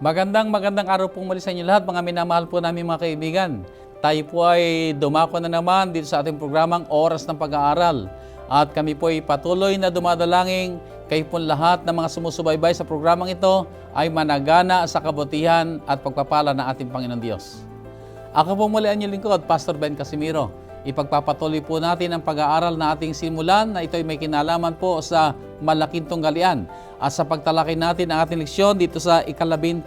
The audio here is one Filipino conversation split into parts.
Magandang araw pong muli sa inyo lahat, mga minamahal po namin mga kaibigan. Tayo po ay dumako na naman dito sa ating programang Oras ng Pag-aaral. At kami po ay patuloy na dumadalangin kayo po lahat ng mga sumusubaybay sa programang ito ay managana sa kabutihan at pagpapala ng ating Panginoon Diyos. Ako po muli ang inyong lingkod, Pastor Ben Casimiro. Ipagpapatuloy po natin ang pag-aaral na ating simulan na ito ay may kinalaman po sa malaking tunggalian. At sa pagtalakay natin ang ating leksyon dito sa ika-13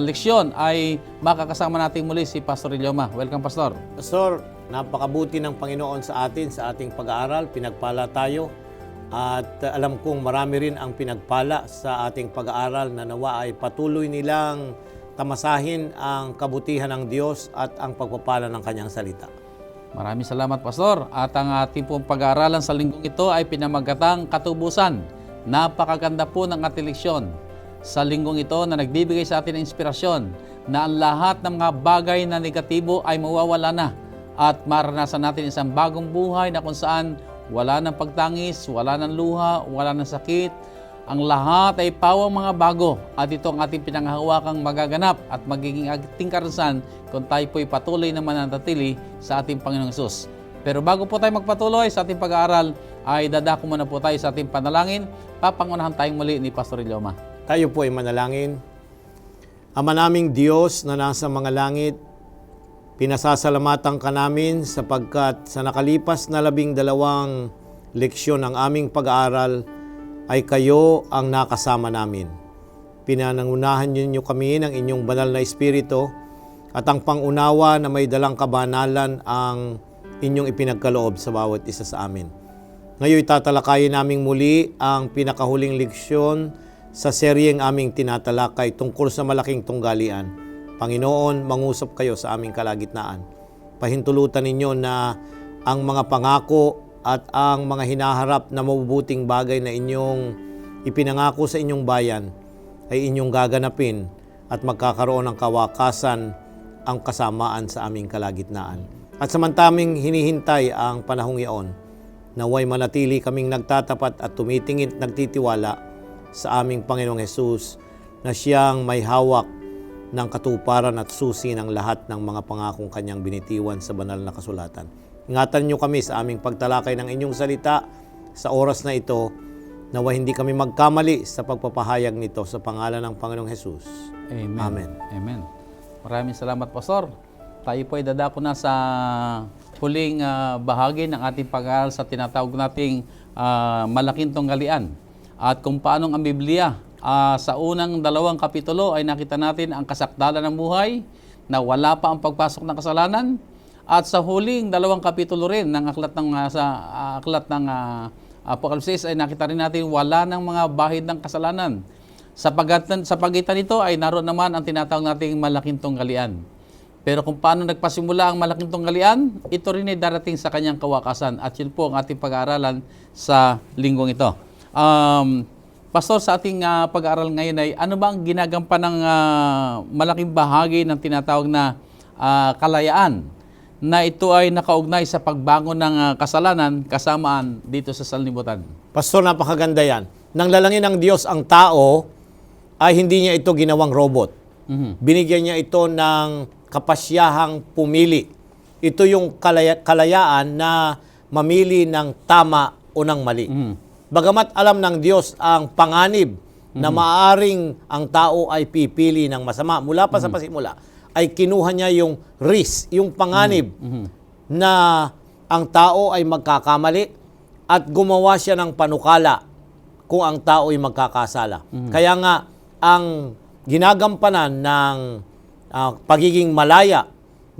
leksyon ay makakasama natin muli si Pastor Ilioma. Welcome, Pastor. Pastor, napakabuti ng Panginoon sa atin sa ating pag-aaral. Pinagpala tayo at alam kong marami rin ang pinagpala sa ating pag-aaral na nawa ay patuloy nilang tamasahin ang kabutihan ng Diyos at ang pagpapala ng Kanyang salita. Maraming salamat, Pastor. At ang ating pong pag-aaralan sa linggong ito ay pinamagatang katubusan. Napakaganda po ng ating leksyon sa linggong ito na nagbibigay sa atin ng inspirasyon na ang lahat ng mga bagay na negatibo ay mawawala na at maranasan natin isang bagong buhay na kung saan wala ng pagtangis, wala ng luha, wala ng sakit. Ang lahat ay pawang mga bago at ito ang ating pinanghahawakang magaganap at magiging ating karanasan kung tayo po'y patuloy na mananatili sa ating Panginoong Hesus. Pero bago po tayo magpatuloy sa ating pag-aaral, ay dadako muna po tayo sa ating panalangin. Papangunahan tayong muli ni Pastor Ilioma. Tayo po ay manalangin. Ama naming Diyos na nasa mga langit, pinasasalamatan ka namin sapagkat sa nakalipas na 12 leksyon ng aming pag-aaral ay kayo ang nakasama namin. Pinanangunahan ninyo kami ng inyong banal na Espiritu at ang pangunawa na may dalang kabanalan ang inyong ipinagkaloob sa bawat isa sa amin. Ngayon tatalakayin naming muli ang pinakahuling leksyon sa seryeng aming tinatalakay tungkol sa malaking tunggalian. Panginoon, mangusap kayo sa aming kalagitnaan. Pahintulutan ninyo na ang mga pangako at ang mga hinaharap na mabubuting bagay na inyong ipinangako sa inyong bayan ay inyong gaganapin at magkakaroon ng kawakasan ang kasamaan sa aming kalagitnaan. At samantaming hinihintay ang panahong iyon, naway manatili kaming nagtatapat at tumitingin at nagtitiwala sa aming Panginoong Hesus na siyang may hawak ng katuparan at susi ng lahat ng mga pangakong kanyang binitiwan sa banal na kasulatan. Ingatan niyo kami sa aming pagtalakay ng inyong salita sa oras na ito, nawa hindi kami magkamali sa pagpapahayag nito sa pangalan ng Panginoong Hesus. Amen. Amen. Amen. Maraming salamat, Pastor. Tayo po ay dadako na sa huling bahagi ng ating pag-aaral sa tinatawag nating malaking tunggalian. At kung paanong ang Biblia sa unang 2 kapitulo ay nakita natin ang kasakdalan ng buhay na wala pa ang pagpasok ng kasalanan. At sa huling 2 kapitulo rin ng aklat ng Apokalipsis ay nakita rin natin wala ng mga bahid ng kasalanan. Sa pagitan nito ay naroon naman ang tinatawag nating malaking tunggalian. Pero kung paano nagpasimula ang malaking tunggalian, ito rin ay darating sa kanyang kawakasan. At yun po ang ating pag-aaralan sa linggong ito. Pastor, sa ating pag-aaral ngayon ay ano ba ang ginagampan ng malaking bahagi ng tinatawag na kalayaan na ito ay nakaugnay sa pagbangon ng kasalanan kasamaan dito sa sanlibutan? Pastor, napakaganda yan. Nang lalangin ng Diyos ang tao, ay hindi niya ito ginawang robot. Binigyan niya ito ng kapasyahang pumili. Ito yung kalayaan na mamili ng tama o ng mali. Bagamat alam ng Diyos ang panganib na maaaring ang tao ay pipili ng masama, mula pa sa pasimula, ay kinuha niya yung risk, yung panganib na ang tao ay magkakamali at gumawa siya ng panukala kung ang tao ay magkakasala. Kaya nga, ang ginagampanan ng pagiging malaya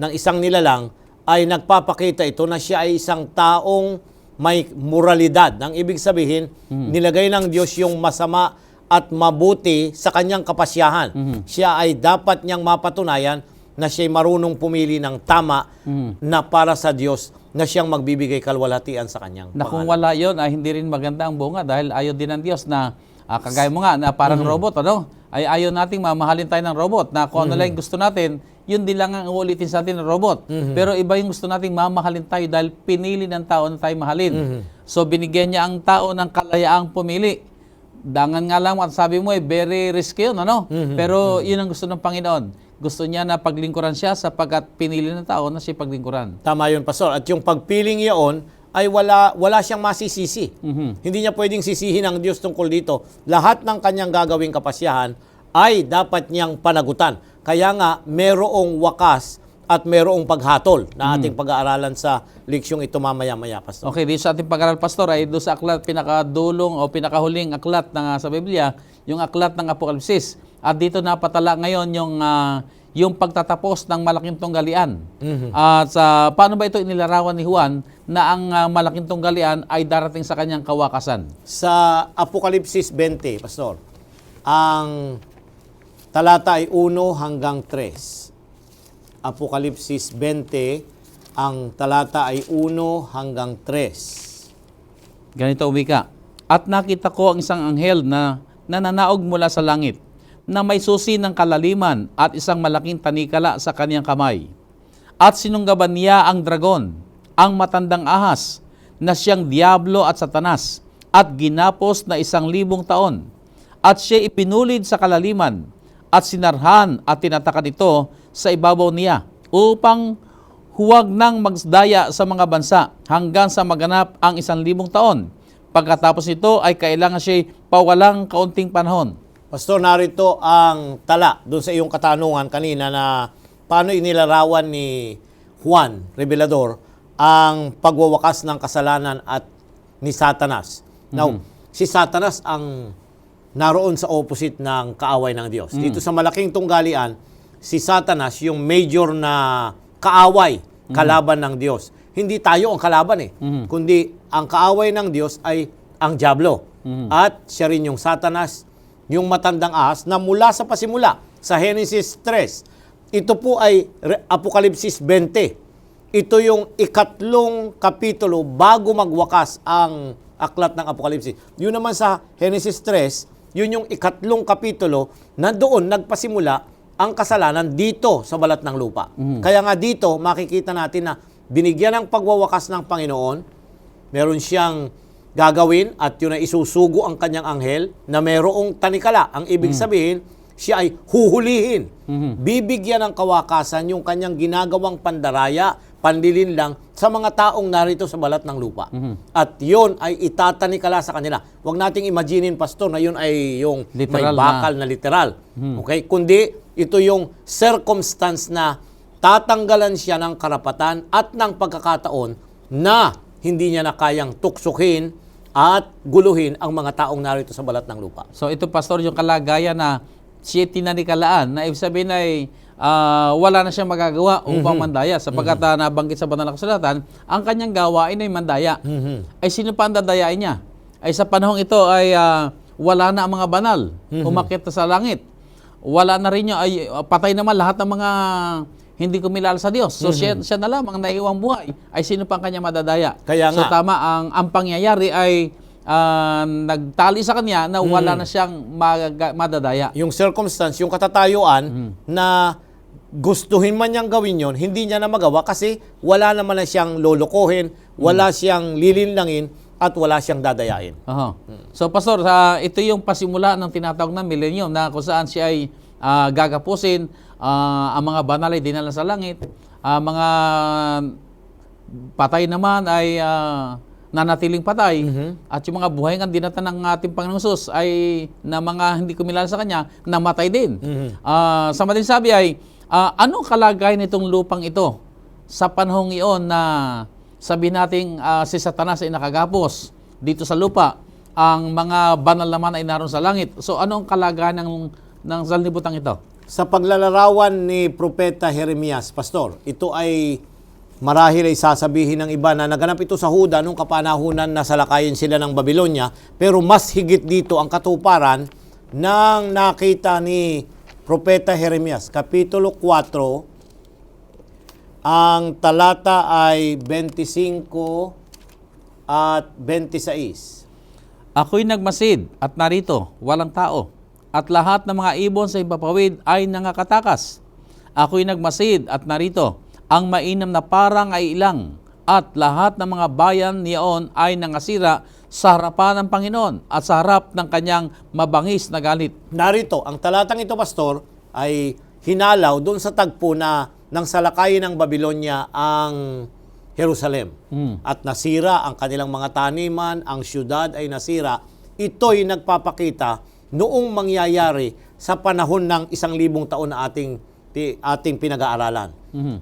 ng isang nilalang ay nagpapakita ito na siya ay isang taong may moralidad. Nang ibig sabihin, nilagay ng Diyos yung masama at mabuti sa kanyang kapasyahan. Siya ay dapat niyang mapatunayan na siya ay marunong pumili ng tama na para sa Diyos na siyang magbibigay kalwalhatian sa kanyang Na kung wala yun, ay hindi rin maganda ang bunga dahil ayaw din ng Diyos na kagaya mo nga na parang robot, ay ayaw nating mamahalin tayo ng robot na kung ano lang gusto natin, yun din lang ang uulitin sa atin ng robot. Pero iba yung gusto nating mamahalin tayo dahil pinili ng tao na tayo mahalin. So binigyan niya ang tao ng kalayaang pumili. dangan nga lang at sabi mo very risky yun, ano? Pero yun ang gusto ng Panginoon. Gusto niya na paglingkuran siya sapagkat pinili ng tao na siya paglingkuran. Tama yun, Pastor. At yung pagpiling iyon ay wala siyang masisisi. Hindi niya pwedeng sisihin ang Diyos tungkol dito. Lahat ng kanyang gagawing kapasyahan ay dapat niyang panagutan. Kaya nga, merong wakas at merong paghatol na ating pag-aaralan sa leksyong ito mamaya-maya, Pastor. Okay, dito sa ating pag-aaral, Pastor, ay doon sa aklat, pinakadulong o pinakahuling aklat sa Biblia, yung aklat ng Apokalipsis. At dito napatala ngayon yung pagtatapos ng malaking tunggalian. At paano ba ito inilarawan ni Juan na ang malaking tunggalian ay darating sa kanyang kawakasan? Sa Apokalipsis 20, Pastor, ang talata ay 1 hanggang 3. Apokalipsis 20, ang talata ay 1 hanggang 3. Ganito wika. At nakita ko ang isang anghel na nananaog mula sa langit, na may susi ng kalaliman at isang malaking tanikala sa kaniyang kamay. At sinunggaban niya ang dragon, ang matandang ahas, na siyang Diablo at Satanas, at ginapos na 1,000 taon. At siya ipinulid sa kalaliman, at sinarhan at tinatakan ito sa ibabaw niya, upang huwag nang magdaya sa mga bansa hanggang sa maganap ang 1,000 taon. Pagkatapos nito ay kailangan siya pawalang kaunting panahon. Pastor, narito ang tala doon sa iyong katanungan kanina na paano inilarawan ni Juan Revelador ang pagwawakas ng kasalanan at ni Satanas. Now, si Satanas ang naroon sa opposite ng kaaway ng Diyos. Dito sa malaking tunggalian, si Satanas yung major na kaaway, kalaban ng Diyos. Hindi tayo ang kalaban kundi ang kaaway ng Diyos ay ang Diablo. At siya rin yung Satanas, yung matandang ahas na mula sa pasimula sa Genesis 3. Ito po ay Apokalipsis 20. Ito yung ikatlong kapitulo bago magwakas ang aklat ng Apokalipsis. Yun naman sa Genesis 3, yun yung ikatlong kapitulo na doon nagpasimula ang kasalanan dito sa balat ng lupa. Kaya nga dito makikita natin na binigyan ng pagwawakas ng Panginoon, meron siyang gagawin at yun ay isusugo ang kanyang anghel na merong tanikala. Ang ibig sabihin, siya ay huhulihin. Bibigyan ng kawakasan yung kanyang ginagawang pandaraya, panlilin lang sa mga taong narito sa balat ng lupa. At yun ay itatanikala sa kanila. Huwag nating imaginin, Pastor, na yun ay yung Literal may bakal na literal. Okay? Kundi ito yung circumstance na tatanggalan siya ng karapatan at ng pagkakataon na hindi niya na kayang tuksukin at guluhin ang mga taong narito sa balat ng lupa. So ito, Pastor, yung kalagayan na siya tinanikalaan, na ibig sabihin ay wala na siyang magagawa upang mandaya sapagkat nabanggit sa banal na kasulatan, ang kanyang gawain ay mandaya. Ay sino pa ang dadayain niya? Ay sa panahong ito ay wala na ang mga banal, umakyat na sa langit. Wala na rin niya, ay patay naman lahat ng mga hindi kumilala sa Diyos. So siya na lamang naiiwang buhay. Ay sino pa ang kanya madadaya? Kaya so nga. tama, ang pangyayari ay nagtali sa kanya na wala na siyang madadaya. Yung circumstance, yung katatayuan na gustuhin man niyang gawin yon, hindi niya na magawa kasi wala naman na siyang lolokohin, wala siyang lilinlangin, at wala siyang dadayain. So Pastor, ito yung pasimula ng tinatawag na millennium na kung saan siya ay gagapusin, ang mga banal ay dinala sa langit, mga patay naman ay nanatiling patay, at yung mga buhay nga dinata ng ating Panginoong Hesus ay na mga hindi kumilala sa Kanya, namatay din. Sa madaling sabi ay, anong kalagayan nitong lupang ito sa panahong iyon na sabihin natin si Satanas ay nakagapos dito sa lupa, ang mga banal naman ay naroon sa langit. So anong kalagayan ng sanlibutan ito? Sa paglalarawan ni Propeta Jeremias, Pastor, ito ay marahil ay sasabihin ng iba na naganap ito sa Huda nung kapanahunan na salakayin sila ng Babylonia, pero mas higit dito ang katuparan ng nakita ni Propeta Jeremias. Kapitulo 4, ang talata ay 25 at 26. Ako'y nagmasid at narito, walang tao, at lahat ng mga ibon sa impapawid ay nangakatakas. Ako'y nagmasid at narito, ang mainam na parang ay ilang, at lahat ng mga bayan niyon ay nangasira sa harapan ng Panginoon at sa harap ng kanyang mabangis na galit. Narito, ang talatang ito, Pastor, ay hinalaw doon sa tagpo na nang salakayin ng Babylonia ang Jerusalem. At nasira ang kanilang mga taniman, ang syudad ay nasira. Ito'y nagpapakita noong mangyayari sa panahon ng 1,000 taon na ating pinag-aaralan.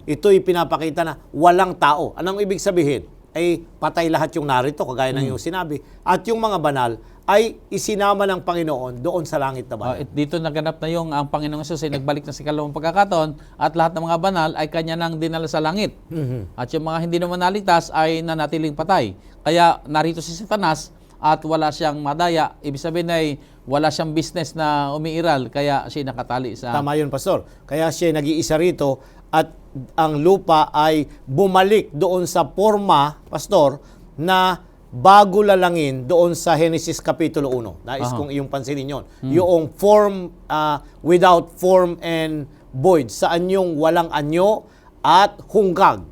Ito'y pinapakita na walang tao. Anong ibig sabihin? Ay patay lahat yung narito, kagaya ng yung sinabi. At yung mga banal ay isinama ng Panginoon doon sa langit na bayan. Dito naganap na yung ang Panginoong Hesus ay nagbalik na sa ikalawang pagkakataon at lahat ng mga banal ay kanya nang dinala sa langit. At yung mga hindi naman naligtas ay nanatiling patay. Kaya narito si Satanas at wala siyang madaya. Ibig sabihin ay wala siyang business na umiiral kaya siya nakatali sa... Tama yun, Pastor. Kaya siya nag-iisa rito at ang lupa ay bumalik doon sa forma, Pastor, na bago lalangin doon sa Genesis Kapitulo 1. Nais kong iyong pansinin yun. Yung form, without form and void. Saan yung walang anyo at hunggag.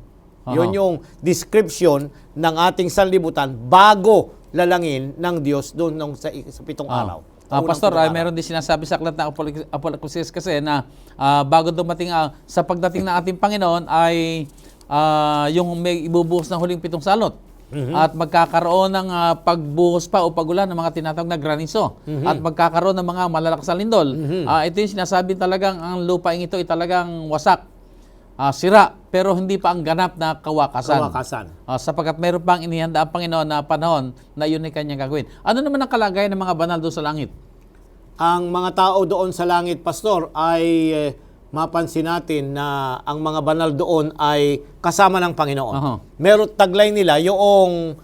Yun yung description ng ating sanlibutan bago lalangin ng Diyos doon sa 7 araw. Pastor, meron din sinasabi sa aklat ng Apocalypse kasi na bago dumating sa pagdating ng ating Panginoon ay yung may ibubuhos ng huling 7 salot. At magkakaroon ng pagbuhos pa o pagulan ng mga tinatawag na granizo. At magkakaroon ng mga malalakas na lindol. Ito yung sinasabi talagang ang lupaing ito ay talagang wasak. Sira, pero hindi pa ang ganap na kawakasan. Sapagkat meron pang inihanda ang Panginoon na panahon na yun ay kanyang gagawin. Ano naman ang kalagayan ng mga banal doon sa langit? Ang mga tao doon sa langit, Pastor, ay mapansin natin na ang mga banal doon ay kasama ng Panginoon. Meron taglay nila yung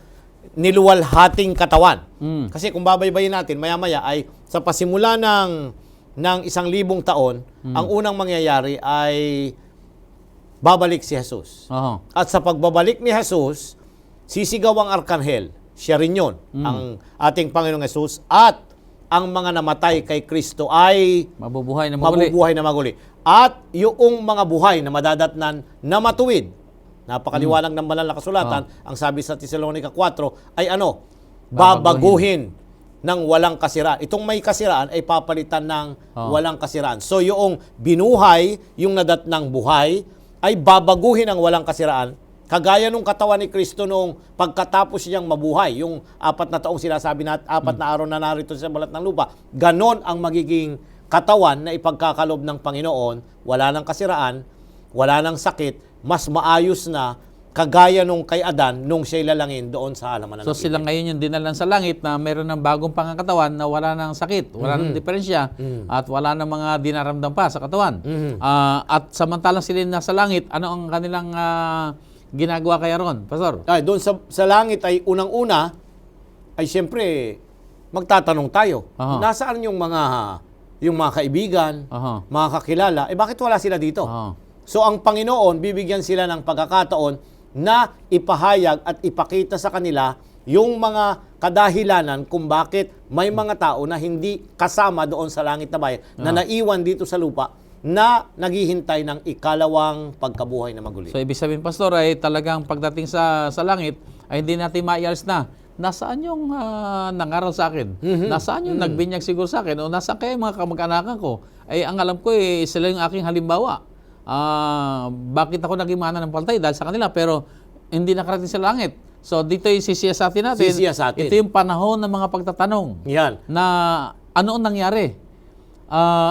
niluwalhating katawan. Kasi kung babaybayin natin, maya-maya ay sa pasimula ng 1,000 taon, ang unang mangyayari ay babalik si Jesus. At sa pagbabalik ni Jesus, sisigaw ang arkanghel. Siya rin yun, ang ating Panginoong Jesus. At ang mga namatay kay Kristo ay mabubuhay na maguli. At yung mga buhay na madadatnan na matuwid. Napakaliwanag ng banal na kasulatan. Ang sabi sa Thessalonica 4 ay babaguhin ng walang kasiraan. Itong may kasiraan ay papalitan ng walang kasiraan. So yung binuhay, yung nadatnang buhay, ay babaguhin ang walang kasiraan, kagaya nung katawan ni Kristo nung pagkatapos niyang mabuhay, yung 4 na taong sinasabi natin, 4 na araw na narito sa balat ng lupa. Ganon ang magiging katawan na ipagkakalob ng Panginoon, wala nang kasiraan, wala nang sakit, mas maayos na, kagaya nung kay Adan nung siya'y lalangin doon sa halaman ng So sila ngayon yung dinalan sa langit na meron ng bagong pangkatawan na wala ng sakit, wala ng diferensya, at wala ng mga dinaramdam pa sa katawan. At samantalang sila nasa langit, ano ang kanilang ginagawa kaya ron, Pastor? Doon sa langit ay unang-una, ay siyempre, magtatanong tayo. Nasaan yung mga kaibigan, mga kakilala? Bakit wala sila dito? So ang Panginoon, bibigyan sila ng pagkakataon na ipahayag at ipakita sa kanila yung mga kadahilanan kung bakit may mga tao na hindi kasama doon sa langit na bayan, na naiwan dito sa lupa, na naghihintay ng ikalawang pagkabuhay na maguli. So ibig sabihin, Pastor, ay talagang pagdating sa langit, ay hindi natin maialis na nasaan yung nangaral sa akin? Nasaan yung nagbinyag siguro sa akin? O nasaan kayo mga kamag-anakan ko? Ay ang alam ko, sila yung aking halimbawa. Bakit ako naging mana ng paltay? Dahil sa kanila, pero hindi nakarating sa langit. So dito yung sisiyasatin natin. Ito yung panahon ng mga pagtatanong. Yan. Na ano ang nangyari?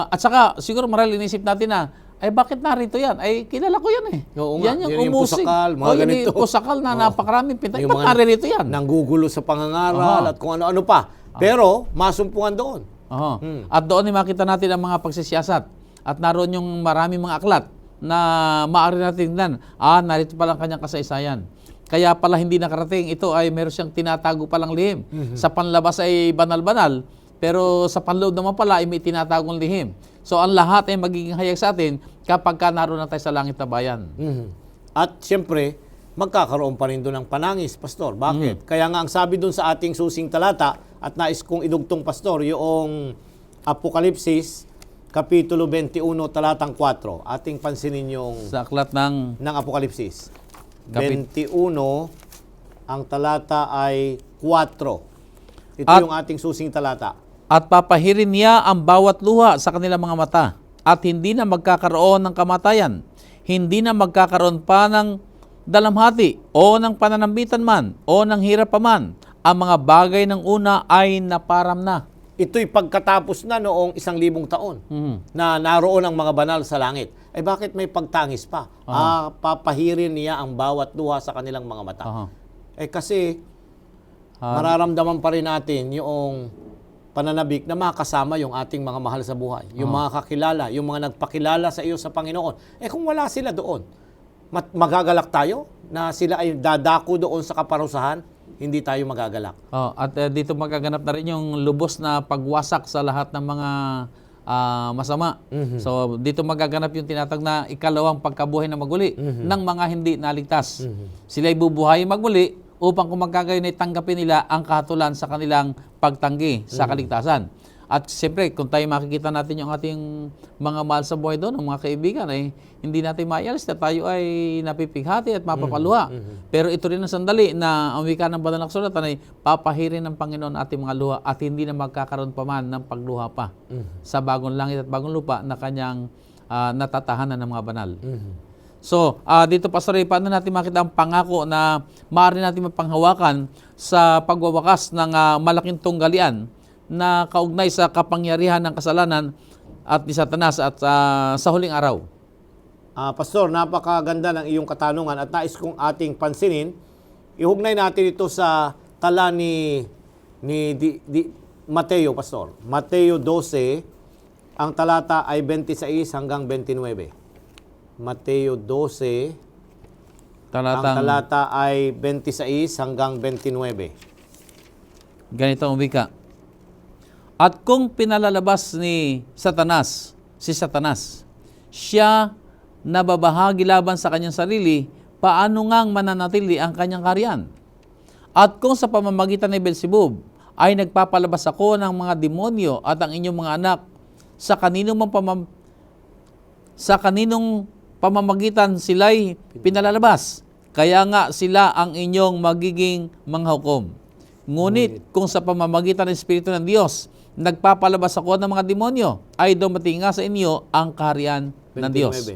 At saka siguro marahil inisip natin na, ay bakit narito yan? Ay kilala ko yan eh. Yan yung umusig. Pusakal, mga ganito. Yung pusakal na napakaraming pintay. Ba't narito yan? Nanggugulo sa pangangaral at kung ano-ano pa. Pero masumpungan doon. At doon ay makita natin ang mga pagsisiyasat. At naroon yung maraming mga aklat na maaari natin tingnan. Narito palang kanyang kasaysayan. Kaya pala hindi nakarating. Ito ay meron siyang tinatago palang lihim. Sa panlabas ay banal-banal, pero sa panloob naman pala ay may tinatagong lihim. So ang lahat ay magiging hayag sa atin kapag naroon na tayo sa langit na bayan. At siyempre, magkakaroon pa rin doon ng panangis, Pastor. Bakit? Kaya nga ang sabi doon sa ating susing talata, at nais kong idugtong, Pastor, yung Apokalipsis, Kapitulo 21, talatang 4. Ating pansinin yung sa aklat ng Apokalipsis. 21, ang talata ay 4. Ito At- yung ating susing talata. At papahirin niya ang bawat luha sa kanilang mga mata, at hindi na magkakaroon ng kamatayan, hindi na magkakaroon pa ng dalamhati, o ng pananambitan man, o ng hirap pa man. Ang mga bagay ng una ay naparam na. Ito'y pagkatapos na noong 1,000 taon na naroon ang mga banal sa langit. Bakit may pagtangis pa? Papahirin niya ang bawat luha sa kanilang mga mata. Aha. Kasi mararamdaman pa rin natin yung pananabik na makasama yung ating mga mahal sa buhay. Yung mga kakilala, yung mga nagpakilala sa iyo sa Panginoon. Kung wala sila doon, magagalak tayo na sila ay dadako doon sa kaparusahan, hindi tayo magagalak. At dito magaganap na rin yung lubos na pagwasak sa lahat ng mga masama. So dito magaganap yung tinatag na ikalawang pagkabuhay na maguli ng mga hindi naligtas. Sila'y bubuhay magmuli upang kung magkagayon ay tanggapin nila ang kahatulan sa kanilang pagtanggi sa kaligtasan. At siyempre, kung tayo makikita natin yung ating mga mahal sa buhay doon, ang mga kaibigan, hindi natin maialis na tayo ay napipighati at mapapaluha. Pero ito rin ang sandali na ang wika ng banal na kasulatan ay papahirin ng Panginoon ating mga luha at hindi na magkakaroon pa man ng pagluha pa sa bagong langit at bagong lupa na kanyang natatahanan ng mga banal. So, dito Pastor, paano natin makita ang pangako na maaari natin mapanghawakan sa pagwawakas ng malaking tunggalian na kaugnay sa kapangyarihan ng kasalanan at ni Satanas at sa huling araw? Pastor, napakaganda ng iyong katanungan at nais kong ating pansinin. Ihugnay natin ito sa tala ni Mateo, Pastor. Mateo 12, ang talata ay 26 hanggang 29. Mateo 12, ang talata ay 26 hanggang 29. Ganito ang wika. At kung pinalalabas ni Satanas, siya nababahagi laban sa kanyang sarili, paano ngang mananatili ang kanyang kaharian? At kung sa pamamagitan ni Beelzebub ay nagpapalabas ako ng mga demonyo at ang inyong mga anak, sa kaninong pamamagitan sila'y pinalalabas, kaya nga sila ang inyong magiging manghukom. Ngunit kung sa pamamagitan ng Espiritu ng Diyos, nagpapalabas ako ng mga demonyo, ay dumating nga sa inyo ang kaharian ng Diyos.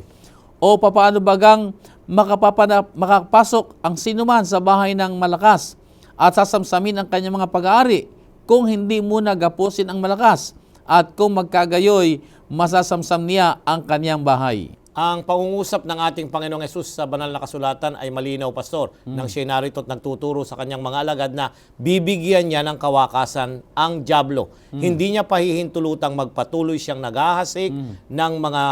O papaano bagang makapasok ang sinuman sa bahay ng malakas at sasamsamin ang kanyang mga pag-aari kung hindi muna gapusin ang malakas, at kung magkagayoy, masasamsam niya ang kanyang bahay. Ang pangungusap ng ating Panginoong Hesus sa banal na kasulatan ay malinaw, Pastor, nang siya narito at nagtuturo sa kanyang mga alagad na bibigyan niya ng kawakasan ang dyablo. Hindi niya pahihintulutang magpatuloy siyang naghahasik ng mga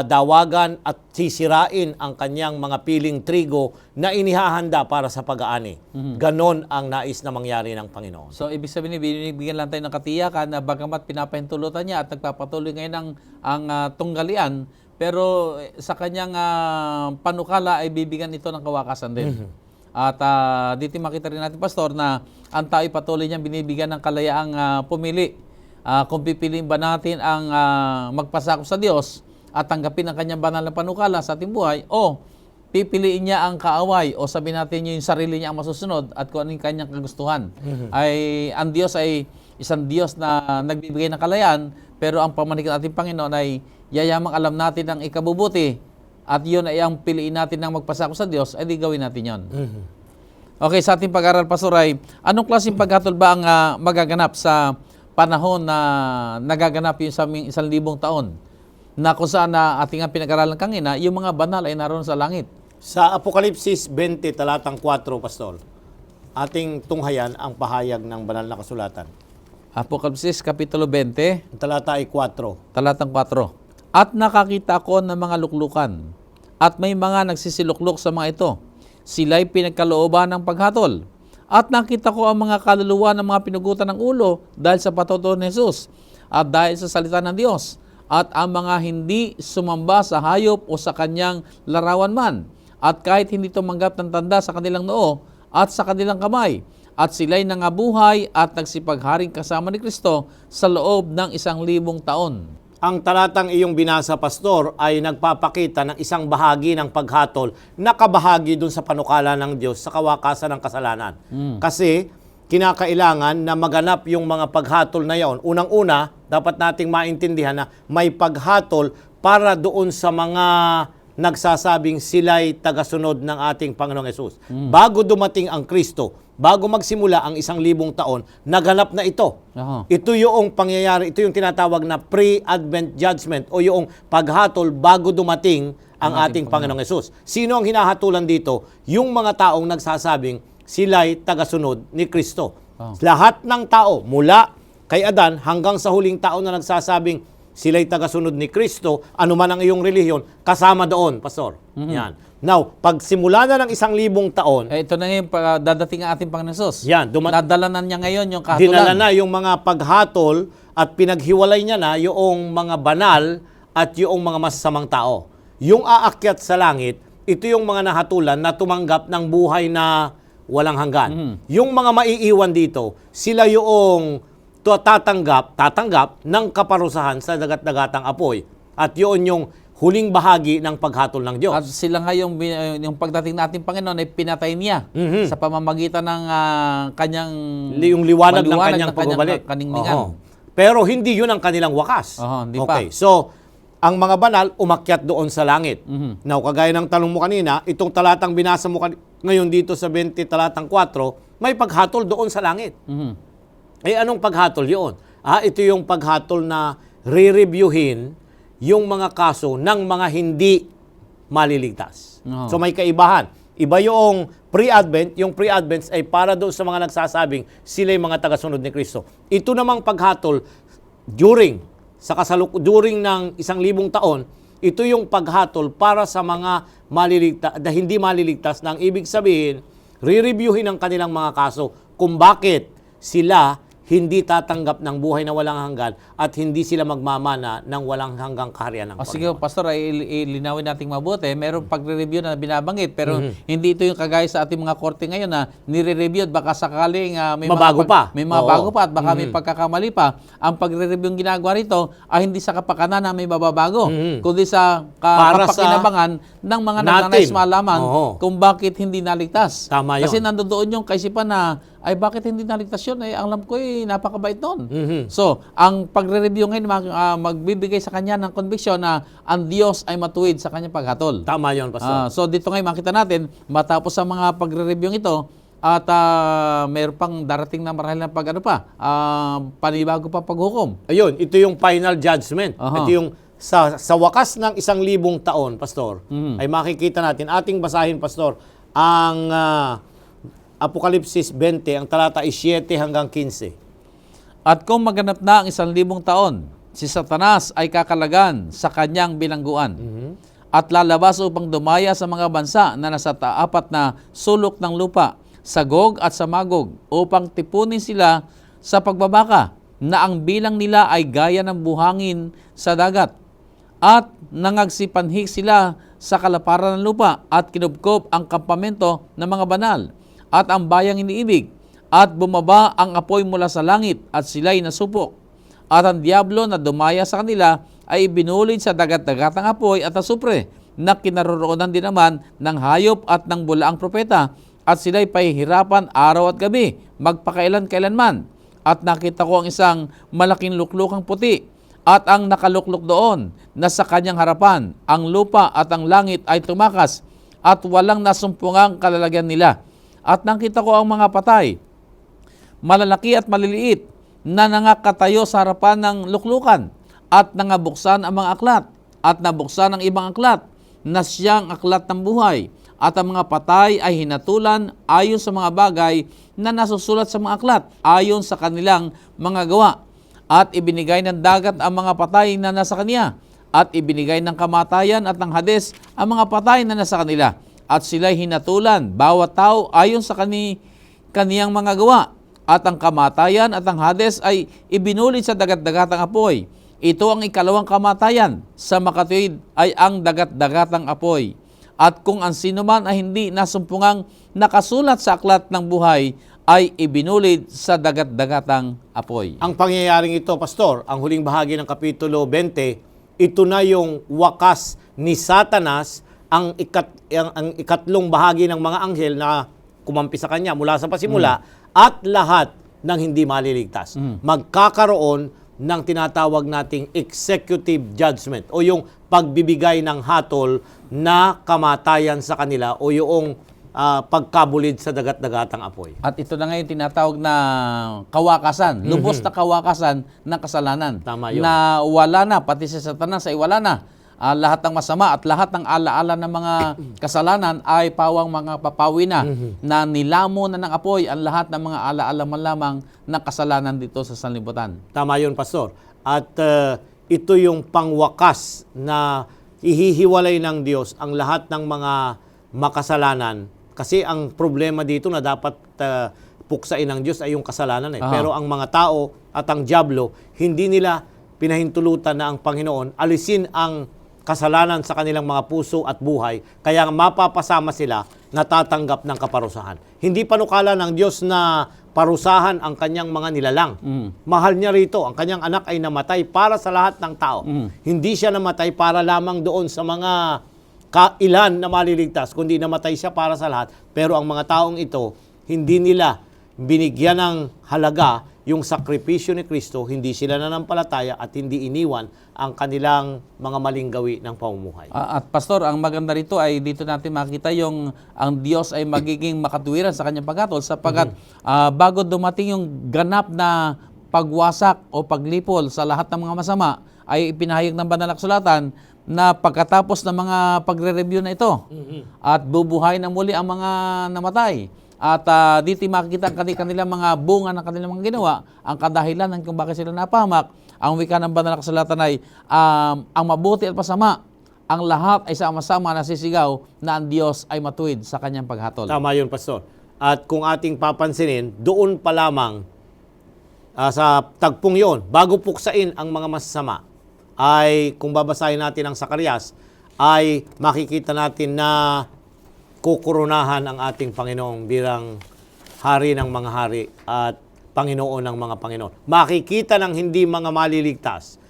dawagan at sisirain ang kanyang mga piling trigo na inihahanda para sa pag-aani. Ganon ang nais na mangyari ng Panginoon. So, ibig sabihin, binibigyan lang tayo ng katiyakan na bagamat pinapahintulutan niya at nagpapatuloy ngayon ang tunggalian, pero sa kanyang panukala ay bibigyan ito ng kawakasan din. At dito makita rin natin, Pastor, na ang tao'y patuloy niyang binibigyan ng kalayaang pumili. Kung pipiliin ba natin ang magpasakop sa Diyos at tanggapin ang kanyang banal na panukala sa ating buhay, o pipiliin niya ang kaaway, o sabihin natin yung sarili niya ang masusunod at kung ano yung kanyang kagustuhan. Ang Diyos ay isang Diyos na nagbibigay ng kalayaan, pero ang pamanik ng ating Panginoon ay yayamang alam natin ang ikabubuti, at yun ay ang piliin natin ng magpasakop sa Diyos, ay di gawin natin yun. Okay, sa ating pag-aaral, Pastor, ay anong klaseng paghatol ba ang magaganap sa panahon na nagaganap yung sa 1,000 taon? Na kung saan na ating pinag-aralan kanina, yung mga banal ay naroon sa langit. Sa Apokalipsis 20, talatang 4, Pastor, ating tunghayan ang pahayag ng banal na kasulatan. Apokalipsis Kapitulo 20, Ang talata ay 4. talatang 4. At nakakita ko ng mga luklukan, at may mga nagsisiluklok sa mga ito. Sila'y pinagkalooban ng paghatol. At nakita ko ang mga kaluluwa ng mga pinugutan ng ulo dahil sa patutuo ni Jesus at dahil sa salita ng Diyos. At ang mga hindi sumamba sa hayop o sa kanyang larawan man, at kahit hindi tumanggap ng tanda sa kanilang noo at sa kanilang kamay, at sila'y nangabuhay at nagsipagharing kasama ni Kristo sa loob ng 1,000 taon. ang talatang iyong binasa, Pastor, ay nagpapakita ng isang bahagi ng paghatol na kabahagi dun sa panukala ng Diyos sa kawakasan ng kasalanan. Kasi kinakailangan na maganap yung mga paghatol na yon. Unang-una, dapat nating maintindihan na may paghatol para doon sa mga nagsasabing sila'y tagasunod ng ating Panginoong Hesus. Bago dumating ang Kristo, bago magsimula ang 1,000 taon, naganap na ito. Aha. Ito yung pangyayari, ito yung tinatawag na pre-advent judgment o yung paghatol bago dumating ang ating Panginoong Hesus. Sino ang hinahatulan dito? Yung mga taong nagsasabing sila'y tagasunod ni Kristo. Lahat ng tao, mula kay Adan hanggang sa huling tao na nagsasabing sila'y tagasunod ni Kristo, anuman ang iyong relihiyon, kasama doon, Pastor. Yan. Now, pag simula na ng 1,000 taon, Ito na ngayon, dadating ang ating Panginoon Hesus. yan, Nadala na niya ngayon yung kahatulan. dinala na yung mga paghatol at pinaghiwalay niya na yung mga banal at yung mga masasamang tao. Yung aakyat sa langit, ito yung mga nahatulan na tumanggap ng buhay na walang hanggan. Yung mga maiiwan dito, sila yung tatanggap ng kaparusahan sa dagat-dagatang apoy. At yun yung huling bahagi ng paghatol ng Diyos. At sila nga yung pagdating natin Panginoon ay pinatay niya sa pamamagitan ng kanyang Yung liwanag ng maliwanag kanyang pagbabalik. kaningningan. Oho. Pero hindi yun ang kanilang wakas. Oho, hindi pa. Okay, so ang mga banal umakyat doon sa langit. Now, kagaya ng tanong mo kanina, itong talatang binasa mo ngayon dito sa 20 talatang 4, may paghatol doon sa langit. Eh anong paghatol yun? Ito yung paghatol na re-reviewin yung mga kaso ng mga hindi maliligtas. Oo. So may kaibahan. Iba yung pre-advent. Yung pre-advent ay para doon sa mga nagsasabing sila'y mga tagasunod ni Kristo. Ito namang paghatol during ng 1,000 taon, ito yung paghatol para sa mga maliligtas, na hindi maliligtas, na ang ibig sabihin, re-reviewin ang kanilang mga kaso kung bakit sila hindi tatanggap ng buhay na walang hanggan at hindi sila magmamana ng walang hanggang kaharian ng Sige, Panginoon. Pastor, ay ilinawin nating mabuti. Merong pagre-review na binabanggit, pero hindi ito yung kagaya sa ating mga korte ngayon na nire-review at baka sakaling may Mabago pa. May mga Oo. bago pa at baka may pagkakamali pa. Ang pagre-review yung ginagawa rito ay hindi sa kapakanan na may bababago, kundi sa Para sa kapakinabangan ng mga natin. nagnanais malaman Oo. kung bakit hindi naligtas. Tama yun. Kasi nandoon yung kaisipan na ay bakit hindi naligtas yun? Ay alam ko napakabait noon. So, ang pagre-review ngayon magbibigay sa kanya ng conviction na ang Diyos ay matuwid sa kanyang paghatol. Tama yun, Pastor. So dito ngayon makita natin, matapos ang mga pagre-review ito, at mayroon pang darating na marahil na panibago pa paghukom. Ayun, ito yung final judgment. Aha. Ito yung sa wakas ng 1,000 taon, Pastor, ay makikita natin. Ating basahin, Pastor, ang Apokalipsis 20, ang talata 7 hanggang 15. At kung maganap na ang 1,000 taon, si Satanas ay kakalagan sa kanyang bilangguan at lalabas upang dumaya sa mga bansa na nasa apat na sulok ng lupa, sa Gog at sa Magog, upang tipunin sila sa pagbabaka na ang bilang nila ay gaya ng buhangin sa dagat. At nangagsipanhik sila sa kalaparan ng lupa at kinubkob ang kampamento ng mga banal at ang bayang iniibig. At bumaba ang apoy mula sa langit at sila'y nasupok. At ang diablo na dumaya sa kanila ay ibinulid sa dagat-dagatang apoy at asupre na kinaroroonan din naman ng hayop at ng bulaang propeta. At sila'y pahihirapan araw at gabi, magpakailan-kailanman. At nakita ko ang isang malaking luklukang puti at ang nakaluklok doon na sa kanyang harapan, ang lupa at ang langit ay tumakas at walang nasumpungang kalalagyan nila. At nakita ko ang mga patay, malalaki at maliliit, na nangakatayo sa harapan ng luklukan at nangabuksan ang mga aklat at nabuksan ang ibang aklat na siyang aklat ng buhay at ang mga patay ay hinatulan ayon sa mga bagay na nasusulat sa mga aklat ayon sa kanilang mga gawa at ibinigay ng dagat ang mga patay na nasa kaniya at ibinigay ng kamatayan at ng Hades ang mga patay na nasa kanila at sila'y hinatulan bawat tao ayon sa kaniyang mga gawa. At ang kamatayan at ang Hades ay ibinulid sa dagat-dagatang apoy. Ito ang ikalawang kamatayan. Sa makatuwid ay ang dagat-dagatang apoy. At kung ang sino man ay hindi nasumpungang nakasulat sa aklat ng buhay, ay ibinulid sa dagat-dagatang apoy. Ang pangyayaring ito, Pastor, ang huling bahagi ng Kapitulo 20, ito na yung wakas ni Satanas, ang ikatlong bahagi ng mga anghel na kumampi sa kanya mula sa pasimula, at lahat ng hindi maliligtas. Magkakaroon ng tinatawag nating executive judgment o yung pagbibigay ng hatol na kamatayan sa kanila o yung pagkabulid sa dagat-dagatang apoy. At ito na ngayon tinatawag na kawakasan, lubos na kawakasan ng kasalanan. Tama yun. Na wala na, pati si Satanas ay wala na. Lahat ng masama at lahat ng alaala ng mga kasalanan ay pawang mga papawi na, na nilamo na ng apoy ang lahat ng mga alaala man lamang ng kasalanan dito sa sanlibutan. Tama yun, Pastor. At ito yung pangwakas na ihihiwalay ng Diyos ang lahat ng mga makasalanan. Kasi ang problema dito na dapat puksain ng Diyos ay yung kasalanan. Pero ang mga tao at ang dyablo, hindi nila pinahintulutan na ang Panginoon alisin ang kasalanan sa kanilang mga puso at buhay, kaya mapapasama sila na tatanggap ng kaparusahan. Hindi panukala ng Diyos na parusahan ang kanyang mga nilalang. Mahal niya rito, ang kanyang anak ay namatay para sa lahat ng tao. Hindi siya namatay para lamang doon sa mga kailan na maliligtas, kundi namatay siya para sa lahat. Pero ang mga taong ito, hindi nila binigyan ng halaga yung sakripisyo ni Kristo, hindi sila nanampalataya at hindi iniwan ang kanilang mga maling gawi ng pamumuhay. At Pastor, ang maganda rito ay dito natin makita yung ang Diyos ay magiging makatuwiran sa kanyang paghatol sapagkat bago dumating yung ganap na pagwasak o paglipol sa lahat ng mga masama, ay ipinahayag ng banal na kasulatan na pagkatapos ng mga pagre-review na ito at bubuhay na muli ang mga namatay. At dito makikita ang kanilang mga bunga ng kanilang mga ginawa, ang kadahilan ng kung bakit sila napahamak. Ang wika ng banal na kasulatan ay ang mabuti at masama, ang lahat ay sama-sama nasisigaw na ang Diyos ay matuwid sa kanyang paghatol. Tama yun, Pastor. At kung ating papansinin, doon pa lamang sa tagpong yon, bago puksain ang mga masasama, ay kung babasahin natin ang Zacarias, ay makikita natin na kukurunahan ang ating Panginoong bilang hari ng mga hari at Panginoon ng mga Panginoon. Makikita ng hindi mga maliligtas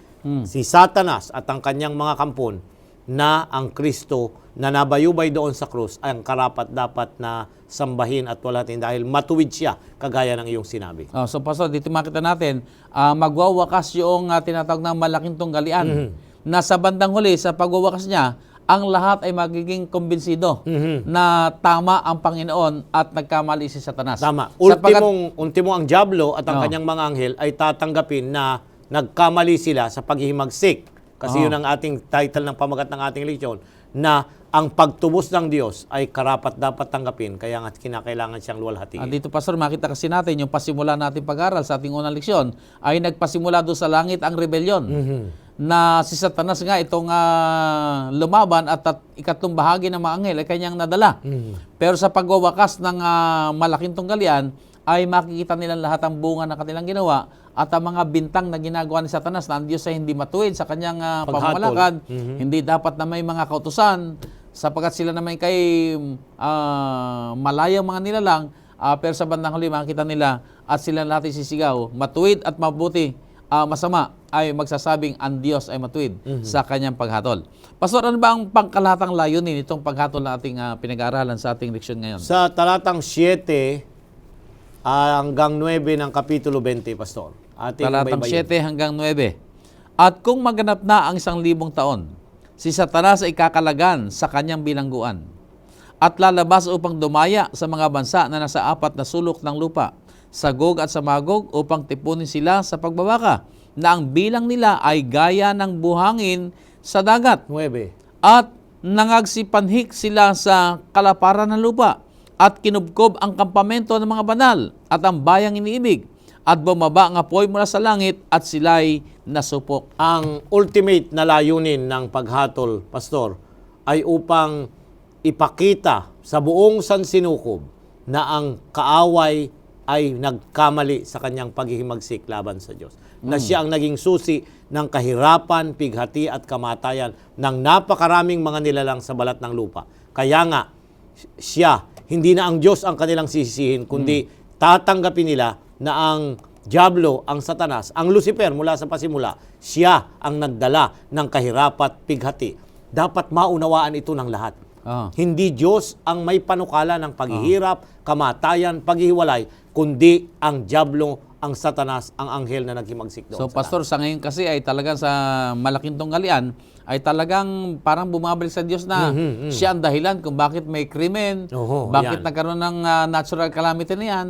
si Satanas at ang kanyang mga kampon na ang Kristo na nabayubay doon sa krus ay ang karapat-dapat na sambahin at walatin dahil matuwid siya, kagaya ng iyong sinabi. So Pastor, dito makita natin, magwawakas yung tinatawag na malaking tunggalian na sa bandang huli, sa pagwawakas niya, ang lahat ay magiging kumbinsido na tama ang Panginoon at nagkamali si Satanas. Tama. Ultimo ang dyablo at ang kanyang mga anghel ay tatanggapin na nagkamali sila sa paghihimagsik. Kasi yun ang ating title ng pamagat ng ating leksyon, na ang pagtubos ng Diyos ay karapat-dapat tanggapin, kaya nga kinakailangan siyang luwalhatiin. Dito, Pastor, makita kasi natin yung pasimula natin pag-aral sa ating unang leksyon ay nagpasimula doon sa langit ang rebelyon. Na si Satanas nga itong lumaban at ikatlong bahagi ng mga anghel ay kanyang nadala. Pero sa pagwawakas ng malaking tunggalian ay makikita nilang lahat ang bunga ng kanilang ginawa at ang mga bintang na ginagawa ni Satanas na ang Diyos ay hindi matuwid sa kanyang pamamalakad. Hindi dapat na may mga kautusan sapagkat sila naman kay malayang mga nilalang, pero sa bandang huli makikita nila at sila lahat sisigaw, matuwid at mabuti, masama ay magsasabing ang Diyos ay matuwid sa kanyang paghatol. Pastor, ano ba ang pangkalahatang layunin itong paghatol na ating pinag-aaralan sa ating leksyon ngayon? Sa talatang 7 hanggang 9 ng Kapitulo 20, Pastor. Talatang 7 hanggang 9. At kung maganap na ang 1,000 taon, si Satanas ay kakalagan sa kanyang bilangguan at lalabas upang dumaya sa mga bansa na nasa 4 na sulok ng lupa, sa Gog at sa Magog, upang tipunin sila sa pagbabaka, na ang bilang nila ay gaya ng buhangin sa dagat. 9. At nangagsipanhik sila sa kalaparan ng lupa, at kinubkob ang kampamento ng mga banal at ang bayang iniibig, at bumaba ang apoy mula sa langit at sila'y nasupok. Ang ultimate na layunin ng paghatol, Pastor, ay upang ipakita sa buong sansinukob na ang kaaway ay nagkamali sa kanyang paghihimagsik laban sa Diyos. Na siya ang naging susi ng kahirapan, pighati at kamatayan ng napakaraming mga nilalang sa balat ng lupa. Kaya nga, siya, hindi na ang Diyos ang kanilang sisisihin, kundi tatanggapin nila na ang Diablo, ang Satanas, ang Lucifer mula sa pasimula, siya ang nagdala ng kahirapat pighati. Dapat maunawaan ito ng lahat. Ah. Hindi Diyos ang may panukala ng paghihirap, kamatayan, paghihiwalay, kundi ang Diablo, ang Satanas, ang anghel na naghimagsik doon. So pastor, sa ngayon kasi ay talagang sa malaking tunggalian ay talagang parang bumabalik sa Diyos na siya ang dahilan kung bakit may krimen, Oho, bakit yan. nagkaroon ng natural calamity na yan,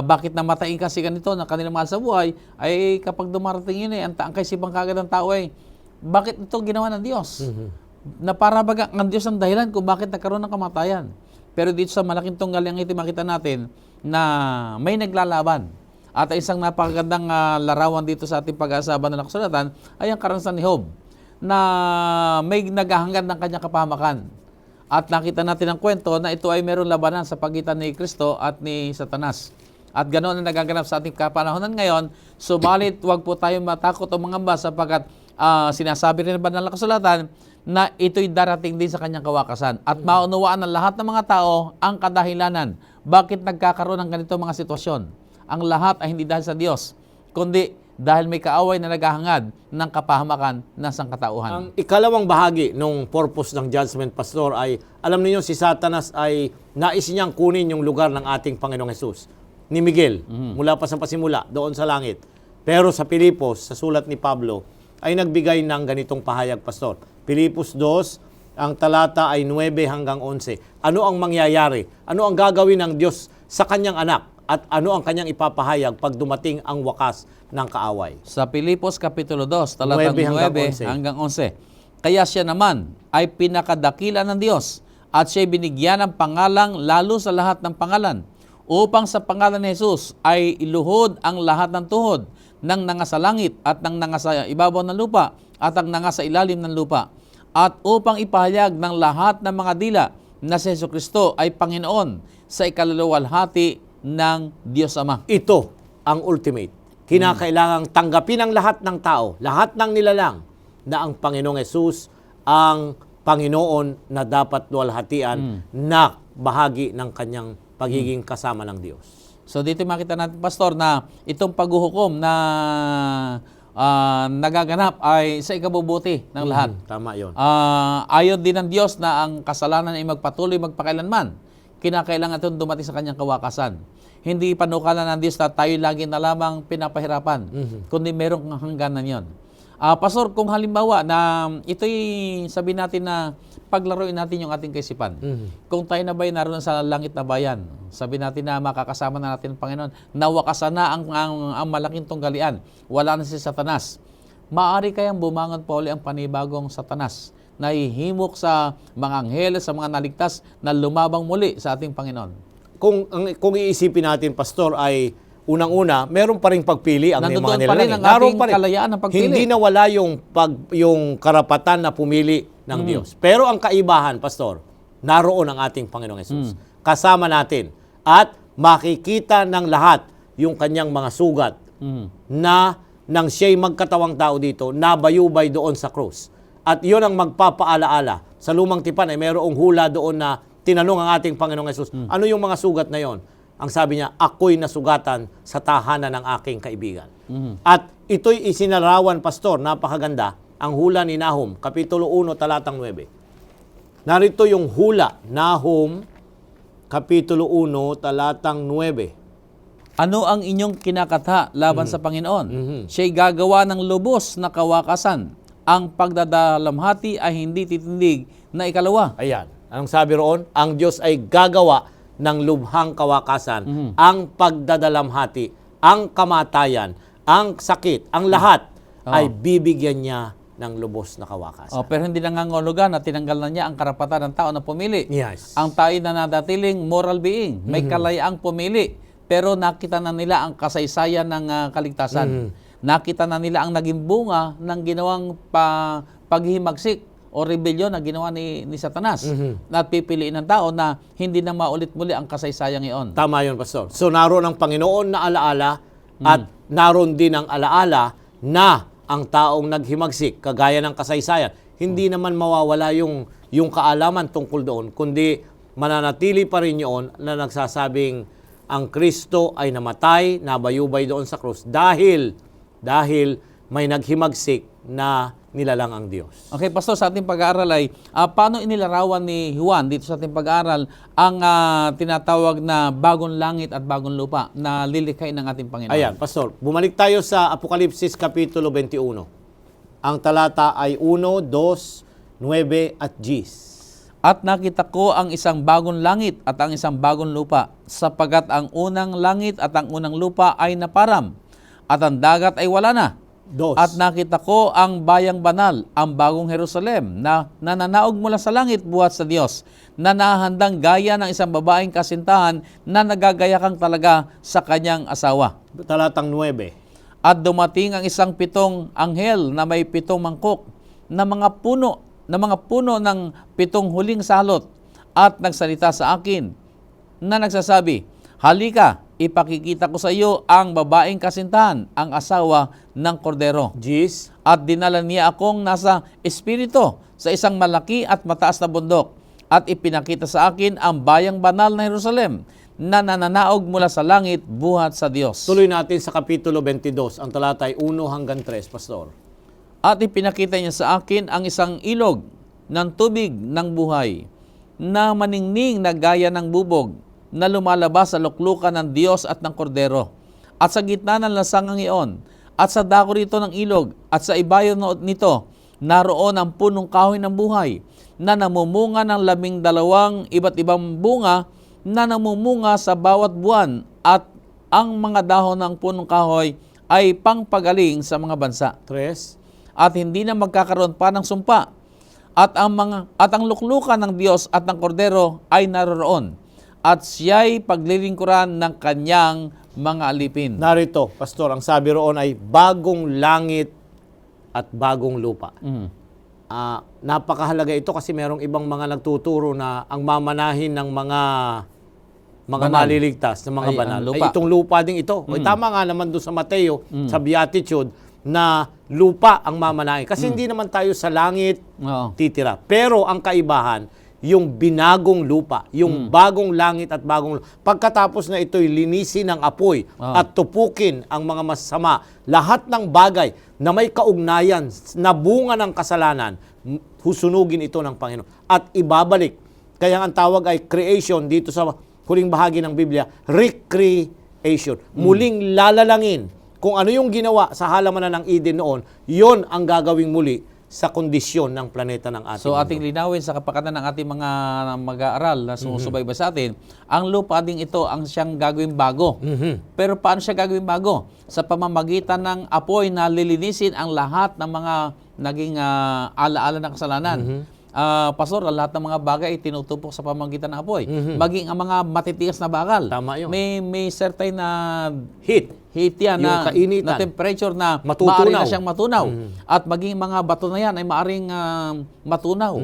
bakit namatay kasi ganito na kanilang mahal sa buhay, ay kapag dumarating yun ang kaisipang kagad ng tao ay, bakit ito ginawa ng Diyos? Na para baga ang Diyos ang dahilan kung bakit nagkaroon ng kamatayan. Pero dito sa malaking tunggalian ito makita natin na may naglalaban. At isang napakagandang larawan dito sa ating pag-aasaban ng kasulatan ay ang karanasan ni Job na may naghahangad ng kanyang kapahamakan. At nakita natin ang kwento na ito ay mayroong labanan sa pagitan ni Kristo at ni Satanas. At ganoon ang nagaganap sa ating kapanahonan ngayon. Subalit, huwag po tayong matakot o mangamba sapagkat sinasabi rin ba ng kasulatan na ito'y darating din sa kanyang kawakasan. At maunawaan ng lahat ng mga tao ang kadahilanan. Bakit nagkakaroon ng ganito mga sitwasyon? Ang lahat ay hindi dahil sa Diyos, kundi dahil may kaaway na naghahangad ng kapahamakan ng sangkatauhan. Ang ikalawang bahagi ng purpose ng judgment, Pastor, ay alam niyo si Satanas ay nais niyang kunin yung lugar ng ating Panginoong Hesus ni Miguel mula pa sa pasimula doon sa langit. Pero sa Pilipos, sa sulat ni Pablo, ay nagbigay ng ganitong pahayag, Pastor. Pilipos 2, ang talata ay 9 hanggang 11. Ano ang mangyayari? Ano ang gagawin ng Diyos sa kanyang anak? At ano ang kanyang ipapahayag pag dumating ang wakas ng kaaway? Sa Pilipos Kapitulo 2, talatang 9 hanggang 9 11. hanggang 11. Kaya siya naman ay pinakadakila ng Diyos at siya'y binigyan ng pangalang lalo sa lahat ng pangalan, upang sa pangalan ni Jesus ay iluhod ang lahat ng tuhod ng nangasa langit at ng nangasa ibabaw ng lupa at ang nangasa ilalim ng lupa, at upang ipahayag ng lahat ng mga dila na si Jesucristo ay Panginoon sa ikaluluwalhati ng Diyos Ama. Ito ang ultimate. Kinakailangang tanggapin ng lahat ng tao, lahat ng nilalang, na ang Panginoong Hesus ang Panginoon na dapat luwalhatian na bahagi ng kanyang pagiging kasama ng Diyos. So dito makita natin, Pastor, na itong paghuhukom na nagaganap ay sa ikabubuti ng lahat. Tama yon. Ayon din ng Diyos na ang kasalanan ay magpatuloy magpakailanman. Kinakailangan itong dumating sa kanyang kawakasan. Hindi panukala ng Diyos na tayo lagi na lamang pinapahirapan, kundi merong hangganan yon. Pastor, kung halimbawa na ito'y sabihin natin na paglaruin natin yung ating kaisipan. Kung tayo na ba'y naroon sa langit na bayan, sabihin natin na makakasama na natin ang Panginoon, nawakasan na ang malaking tunggalian, wala na si Satanas. Maaari kayang bumangon pa uli ang panibagong Satanas na ihimok sa mga anghel, sa mga naligtas na lumabang muli sa ating Panginoon. Kung iisipin natin, Pastor, ay unang-una, meron pa ring pagpili ang mga Nandoon pa rin nilalang. ang ating kalayaan ng pagpili. Hindi nawala yung karapatan na pumili ng Diyos. Pero ang kaibahan, Pastor, naroon ang ating Panginoong Hesus. Kasama natin. At makikita ng lahat yung kanyang mga sugat na nang siya'y magkatawang tao dito, nabayubay doon sa krus. At yun ang magpapaalaala. Sa lumang tipan ay mayroong hula doon na tinanong ang ating Panginoong Hesus, ano yung mga sugat na yon? Ang sabi niya, ako'y nasugatan sa tahanan ng aking kaibigan. At ito'y isinarawan, Pastor, napakaganda, ang hula ni Nahum, Kapitulo 1, talatang 9. Narito yung hula, Nahum, Kapitulo 1, talatang 9. Ano ang inyong kinakatha laban sa Panginoon? Siya'y gagawa ng lubos na kawakasan. Ang pagdadalamhati ay hindi titindig na ikalawa. Ayan. Anong sabi roon? Ang Diyos ay gagawa ng lubhang kawakasan, ang pagdadalamhati, ang kamatayan, ang sakit, ang lahat ay bibigyan niya ng lubos na kawakasan. Pero hindi nangangulugan na tinanggal na niya ang karapatan ng tao na pumili. Yes. Ang tayo na nadatiling moral being, may kalayaang pumili, pero nakita na nila ang kasaysayan ng kaligtasan. Nakita na nila ang naging bunga ng ginawang paghihimagsik o rebelyon na ginawa ni Satanas. At pipiliin ng tao na hindi na maulit muli ang kasaysayang iyon. Tama yun, Pastor. So naroon ang Panginoon na alaala at naroon din ang alaala na ang taong naghimagsik, kagaya ng kasaysayan. Hindi naman mawawala yung kaalaman tungkol doon, kundi mananatili pa rin yun na nagsasabing ang Kristo ay namatay, nabayubay doon sa krus dahil may naghimagsik na nilalang ang Diyos. Okay, Pastor, sa ating pag-aaral ay paano inilarawan ni Juan dito sa ating pag-aaral ang tinatawag na bagong langit at bagong lupa na lilikhain ng ating Panginoon? Ayan, Pastor, bumalik tayo sa Apokalipsis Kapitulo 21. Ang talata ay 1, 2, 9 at 10. At nakita ko ang isang bagong langit at ang isang bagong lupa, sapagkat ang unang langit at ang unang lupa ay naparam, at ang dagat ay wala na. 2. At nakita ko ang bayang banal, ang bagong Jerusalem, na nananaog mula sa langit buhat sa Diyos, na nahandang gaya ng isang babaeng kasintahan na nagagayakang talaga sa kanyang asawa. Talatang 9. At dumating ang isang pitong anghel na may pitong mangkok na mga puno ng pitong huling salot, at nagsalita sa akin na nagsasabi, halika, ipakikita ko sa iyo ang babaeng kasintahan, ang asawa ng kordero. 10. At dinala niya akong nasa espiritu sa isang malaki at mataas na bundok, at ipinakita sa akin ang bayang banal na Jerusalem na nananaog mula sa langit buhat sa Diyos. Tuloy natin sa Kapitulo 22, ang talata ay 1 hanggang 3, Pastor. At ipinakita niya sa akin ang isang ilog ng tubig ng buhay na maningning na gaya ng bubog na lumalabas sa luklukan ng Diyos at ng Kordero. At sa gitna ng lasangang iyon, at sa dako rito ng ilog, at sa ibayo nito, naroon ang punong kahoy ng buhay na namumunga ng 12 iba't ibang bunga na namumunga sa bawat buwan, at ang mga dahon ng punong kahoy ay pangpagaling sa mga bansa. 3. At hindi na magkakaroon pa ng sumpa, at ang luklukan ng Diyos at ng Kordero ay naroroon, at siya'y paglilingkuran ng kanyang mga alipin. Narito, Pastor, ang sabi roon ay bagong langit at bagong lupa. Napakahalaga ito kasi merong ibang mga nagtuturo na ang mamanahin ng mga Banal. maliligtas, ng mga Ay, banal, ang lupa. ay itong lupa ding ito. Ay, tama nga naman doon sa Mateo, sa Beatitude, na lupa ang mamanahin. Kasi hindi naman tayo sa langit Oo. titira. Pero ang kaibahan, yung binagong lupa, yung bagong langit at bagong lupa. Pagkatapos na ito'y linisin ng apoy at tupukin ang mga masama, lahat ng bagay na may kaugnayan na bunga ng kasalanan, husunugin ito ng Panginoon at ibabalik. Kaya ang tawag ay creation dito sa huling bahagi ng Biblia, recreation. Muling lalalangin. Kung ano yung ginawa sa halamanan ng Eden noon, yon ang gagawing muli sa kondisyon ng planeta ng ating So mundo. ating linawin sa kapakanan ng ating mga mag-aaral na sumusubaybay sa atin, ang lupa ding ito ang siyang gagawing bago. Pero paano siya gagawing bago? Sa pamamagitan ng apoy na lilinisin ang lahat ng mga naging alaala ng kasalanan. Pastor, ang lahat ng mga bagay ay tinutupok sa pamamagitan ng apoy. Maging ang mga matitigas na bakal. Tama yun. May certain na Heat. heat yan Yung na kainitan. temperature na Matutunaw. maaari na siyang matunaw. At maging mga bato na yan ay maaring matunaw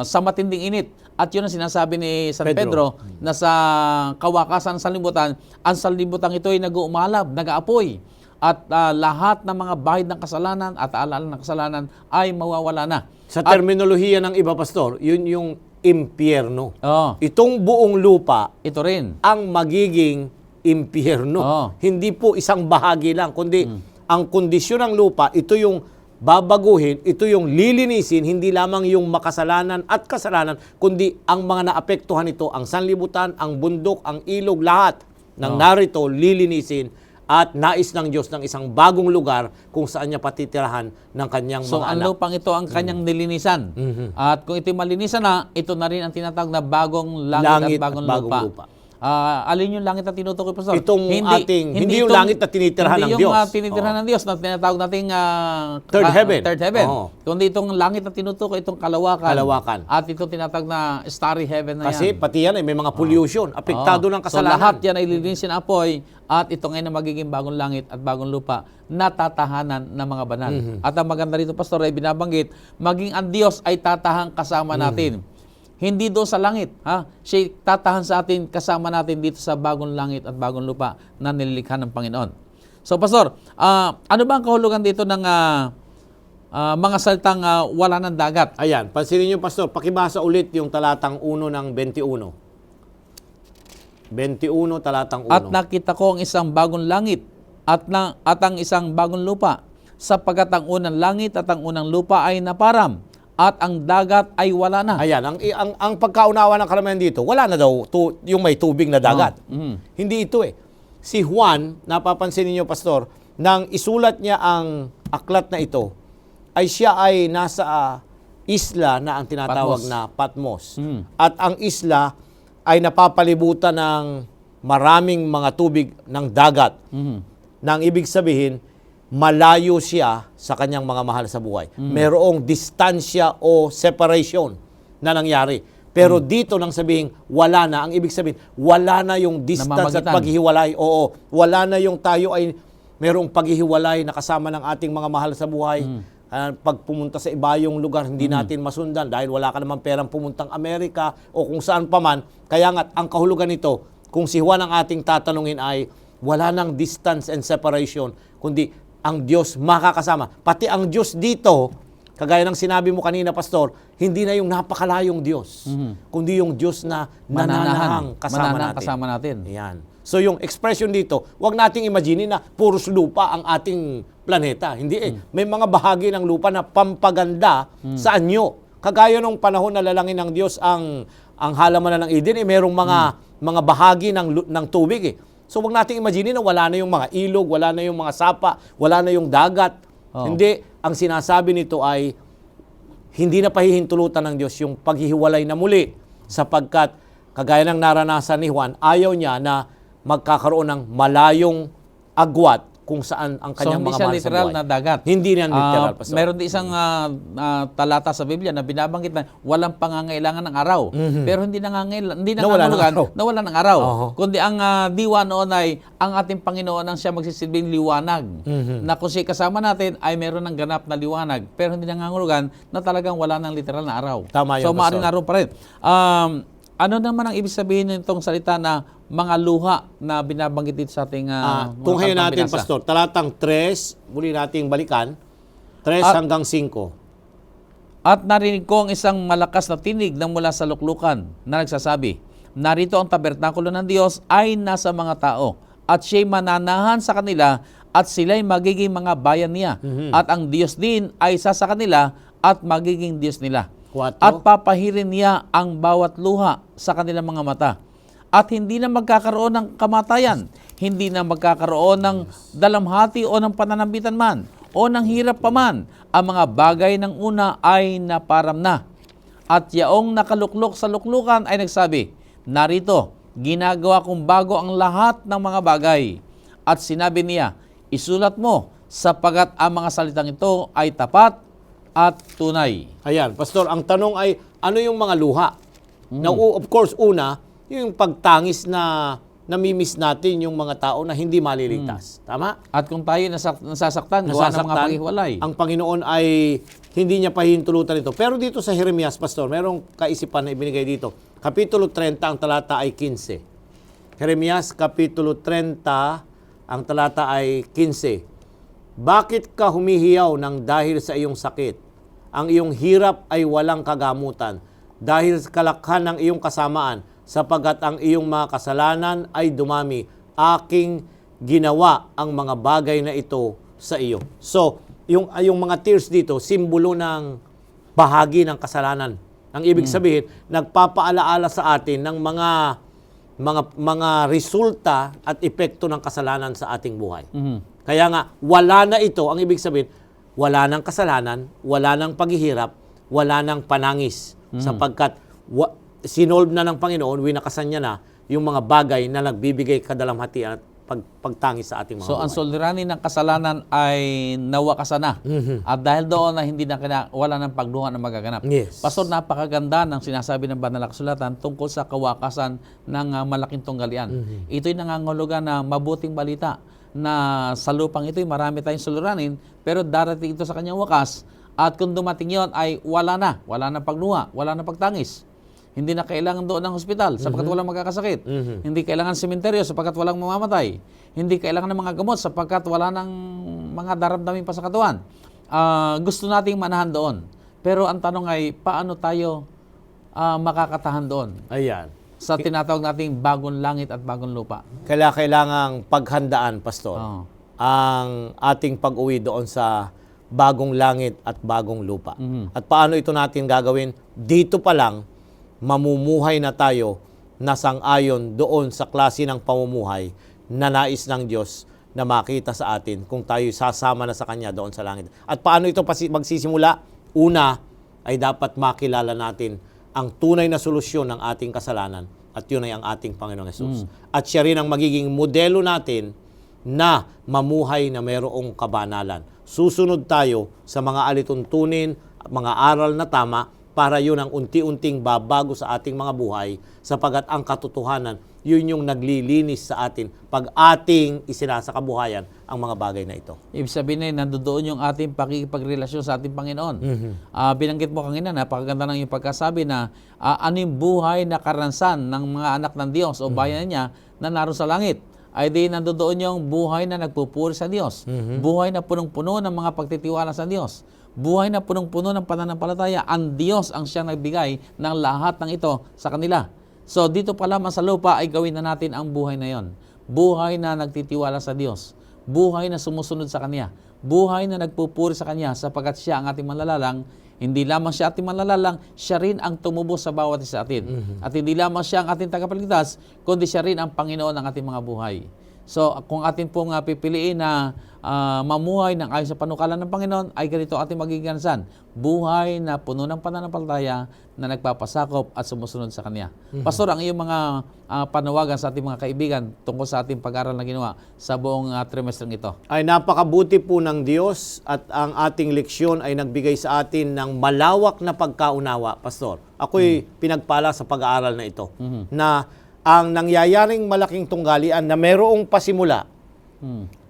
sa matinding init. At yun ang sinasabi ni San Pedro na sa kawakasan ng sanlibutan, ang sanlibutan ito ay nag-uumalab, nag-aapoy. At lahat ng mga bahid ng kasalanan at alaala ng kasalanan ay mawawala na. Sa terminolohiya ng iba, Pastor, yun yung impyerno. Oh, Itong buong lupa ito rin. ang magiging impyerno. Oo. Hindi po isang bahagi lang, kundi ang kondisyon ng lupa, ito yung babaguhin, ito yung lilinisin, hindi lamang yung makasalanan at kasalanan, kundi ang mga naapektuhan nito, ang sanlibutan, ang bundok, ang ilog, lahat ng narito lilinisin at nais ng Diyos ng isang bagong lugar kung saan niya patitirahan ng kanyang So mga ang anak. lupang ito ang kanyang nilinisan. At kung ito'y malinisan na, ito na rin ang tinatawag na bagong langit, at bagong lupa. Alin yung langit na tinutukoy, Pastor? Itong hindi yung langit na tinitirhan ng Hindi Diyos. yung tinitirhan ng Diyos na tinatawag nating Third heaven. Third heaven. Oo. Kundi itong langit na tinutukoy, itong kalawakan. Kalawakan. At ito tinatawag na starry heaven na Kasi yan. pati yan ay may mga pollution, apektado ng So kasalanan. lahat yan ay lilinisin ng apoy, at ito ngayon na magiging bagong langit at bagong lupa na tatahanan ng mga banal. At ang maganda rito, Pastor, ay binabanggit, maging ang Diyos ay tatahang kasama natin. Hindi doon sa langit. Siya tatahan sa atin, kasama natin dito sa bagong langit at bagong lupa na nililikha ng Panginoon. So, Pastor, ano ba ang kahulugan dito ng mga salitang wala ng dagat? Ayan, pansinin niyo, Pastor, pakibasa ulit yung talatang 1 ng 21. 21, talatang 1. At nakita ko ang isang bagong langit at ang isang bagong lupa, sapagkat ang unang langit at ang unang lupa ay naparam, at ang dagat ay wala na. Ayan, ang pagkaunawa ng karamihan dito, wala na daw yung may tubig na dagat. Hindi ito eh. Si Juan, napapansin niyo Pastor, nang isulat niya ang aklat na ito, ay siya ay nasa isla na ang tinatawag Patmos. na Patmos. At ang isla ay napapalibutan ng maraming mga tubig ng dagat. Nang ibig sabihin, malayo siya sa kanyang mga mahal sa buhay. Merong distansya o separation na nangyari. Pero dito nang sabihin, wala na. Ang ibig sabihin, wala na yung distance at Namamagitan. paghihiwalay. Oo, wala na yung tayo ay merong paghihiwalay na kasama ng ating mga mahal sa buhay. Pag pumunta sa ibayong lugar, hindi natin masundan dahil wala ka naman perang pumuntang Amerika o kung saan pa man. Kaya nga, ang kahulugan nito, kung si Juan ang ating tatanungin ay, wala nang distance and separation, kundi ang Diyos makakasama. Pati ang Diyos dito, kagaya ng sinabi mo kanina, Pastor, hindi na yung napakalayong Diyos, kundi yung Diyos na nananahang kasama natin. Ayan. So yung expression dito, wag nating imagine na puros lupa ang ating planeta. Hindi eh. May mga bahagi ng lupa na pampaganda sa anyo. Kagaya nung panahon na lalangin ng Diyos ang halamanan ng Eden, merong mga bahagi ng tubig eh. So wag nating imagine na wala na yung mga ilog, wala na yung mga sapa, wala na yung dagat. Hindi, ang sinasabi nito ay hindi na pahihintulutan ng Diyos yung paghihiwalay na muli sapagkat kagaya ng naranasan ni Juan, ayaw niya na magkakaroon ng malayong agwat kung saan ang kanyang mga mahal sa literal buhay. na dagat. Hindi yan literal, Pastor. Meron din isang talata sa Biblia na binabanggit na walang pangangailangan ng araw. Pero hindi nangangahulugan na wala ng araw. Kundi ang diwa noon ay ang ating Panginoon ang siya magsisilbing liwanag. Na kung siya kasama natin ay meron ng ganap na liwanag. Pero hindi nangangahulugan na talagang wala ng literal na araw. Tama yun, So Pastor. maaaring naroon pa rin. Ano naman ang ibig sabihin nitong salita na mga luha na binabanggit dito sa ating tunghayan mga natin, binasa? Pastor. Talatang 3, muli nating balikan. 3 hanggang 5. At narinig ko ang isang malakas na tinig na mula sa luklukan na nagsasabi, narito ang tabernakulo ng Diyos ay nasa mga tao at siya'y mananahan sa kanila at sila'y magiging mga bayan niya. At ang Diyos din ay isa sa kanila at magiging Diyos nila. 4. At papahirin niya ang bawat luha sa kanilang mga mata. At hindi na magkakaroon ng kamatayan, hindi na magkakaroon ng dalamhati o ng pananambitan man, o ng hirap pa man. Ang mga bagay ng una ay naparam na. At yaong nakaluklok sa luklukan ay nagsabi, narito, ginagawa kong bago ang lahat ng mga bagay. At sinabi niya, isulat mo, sapagat ang mga salitang ito ay tapat at tunay. Ayan, Pastor, ang tanong ay, ano yung mga luha? Now, of course, una, yung pagtangis na namimiss natin yung mga tao na hindi maliligtas. Tama? At kung tayo nasasaktan, gawa ng mga paghiwalay. Ang Panginoon ay hindi niya pahihintulutan ito. Pero dito sa Jeremias, Pastor, merong kaisipan na ibinigay dito. Kapitulo 30, ang talata ay 15. Jeremias, Kapitulo 30, ang talata ay 15. Bakit ka humihiyaw ng dahil sa iyong sakit? Ang iyong hirap ay walang kagamutan. Dahil sa kalakhan ng iyong kasamaan, sapagat ang iyong mga kasalanan ay dumami, aking ginawa ang mga bagay na ito sa iyo. So, yung mga tears dito, simbolo ng bahagi ng kasalanan. Ang ibig sabihin, nagpapaalaala sa atin ng mga resulta at epekto ng kasalanan sa ating buhay. Kaya nga, wala na ito, ang ibig sabihin, wala ng kasalanan, wala ng paghihirap, wala ng panangis. Sapagkat sinolve na ng Panginoon, winakasan niya na yung mga bagay na nagbibigay kadalamhatian at pagtangis sa ating mga So, buhay. ang suliranin ng kasalanan ay nawakasan na. At dahil doon na hindi na wala ng pagluha na magaganap. Yes. Pastor, napakaganda ng sinasabi ng banal na kasulatan tungkol sa kawakasan ng malaking tunggalian. Ito'y nangangahulugan na mabuting balita na sa lupang ito'y marami tayong suliranin, pero darating ito sa kanyang wakas at kung dumating yon ay wala na pagluha, wala na pagtangis. Hindi na kailangan doon ng hospital sapagkat walang magkakasakit. Hindi kailangan sementeryo sapagkat walang mamamatay. Hindi kailangan ng mga gamot sapagkat wala ng mga daramdaming pa sa katawan. Gusto nating manahan doon. Pero ang tanong ay, paano tayo makakatahan doon? Ayan. sa tinatawag nating bagong langit at bagong lupa. Kailangang paghandaan, Pastor, Oo. ang ating pag-uwi doon sa bagong langit at bagong lupa. Mhm. At paano ito natin gagawin? Dito pa lang, mamumuhay na tayo na sang-ayon doon sa klase ng pamumuhay na nais ng Diyos na makita sa atin kung tayo sasama na sa Kanya doon sa langit. At paano ito magsisimula? Una, ay dapat makilala natin ang tunay na solusyon ng ating kasalanan at yun ay ang ating Panginoong Hesus. At siya rin ang magiging modelo natin na mamuhay na mayroong kabanalan. Susunod tayo sa mga alituntunin at mga aral na tama para yun ang unti-unting babago sa ating mga buhay sapagat ang katotohanan, yun yung naglilinis sa atin pag ating isinasakabuhayan ang mga bagay na ito. Ibig sabihin ay nandoon yung ating pakikipagrelasyon sa ating Panginoon. Binanggit mo kanina, napakaganda ng yung pagkasabi na ano yung buhay na karansan ng mga anak ng Diyos o bayan niya na naroon sa langit. Ay di nandoon yung buhay na nagpupuri sa Diyos. Buhay na punong-puno ng mga pagtitiwala sa Diyos. Buhay na punong-puno ng pananampalataya. Ang Diyos ang siyang nagbigay ng lahat ng ito sa kanila. So dito pa lamang sa lupa ay gawin na natin ang buhay na yon. Buhay na nagtitiwala sa Diyos. Buhay na sumusunod sa Kanya. Buhay na nagpupuri sa Kanya sapagkat siya ang ating manlalalang. Hindi lamang siya ating manlalalang, siya rin ang tumubos sa bawat isa atin. At hindi lamang siya ang ating tagapagligtas, kundi siya rin ang Panginoon ng ating mga buhay. So kung atin pong pipiliin na mamuhay ng ayon sa panukala ng Panginoon, ay ganito ating magiging gansan. Buhay na puno ng pananampalataya na nagpapasakop at sumusunod sa Kanya. Pastor, ang iyong mga panawagan sa ating mga kaibigan tungkol sa ating pag-aral na ginawa sa buong trimester ito. Ay napakabuti po ng Diyos at ang ating leksyon ay nagbigay sa atin ng malawak na pagkaunawa, Pastor. Ako'y pinagpala sa pag-aaral na ito na ang nangyayaring malaking tunggalian na mayroong pasimula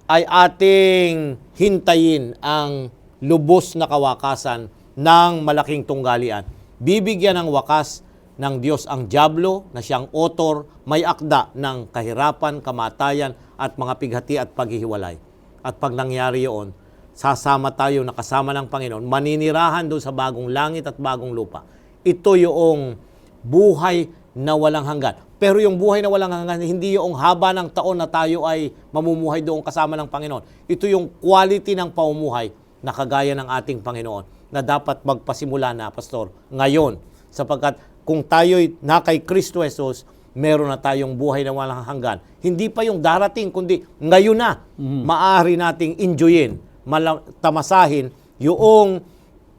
ay ating hintayin ang lubos na kawakasan ng malaking tunggalian. Bibigyan ng wakas ng Diyos ang dyablo na siyang author, may akda ng kahirapan, kamatayan at mga pighati at paghihiwalay. At pag nangyari yun, sasama tayo na kasama ng Panginoon, maninirahan doon sa bagong langit at bagong lupa. Ito yung buhay na walang hanggan. Pero yung buhay na walang hanggan, hindi yung haba ng taon na tayo ay mamumuhay doon kasama ng Panginoon. Ito yung quality ng pamumuhay na kagaya ng ating Panginoon na dapat magpasimula na, Pastor, ngayon. Sapagkat kung tayo'y na kay Kristo Jesus, meron na tayong buhay na walang hanggan. Hindi pa yung darating, kundi ngayon na maaari nating enjoyin, tamasahin yung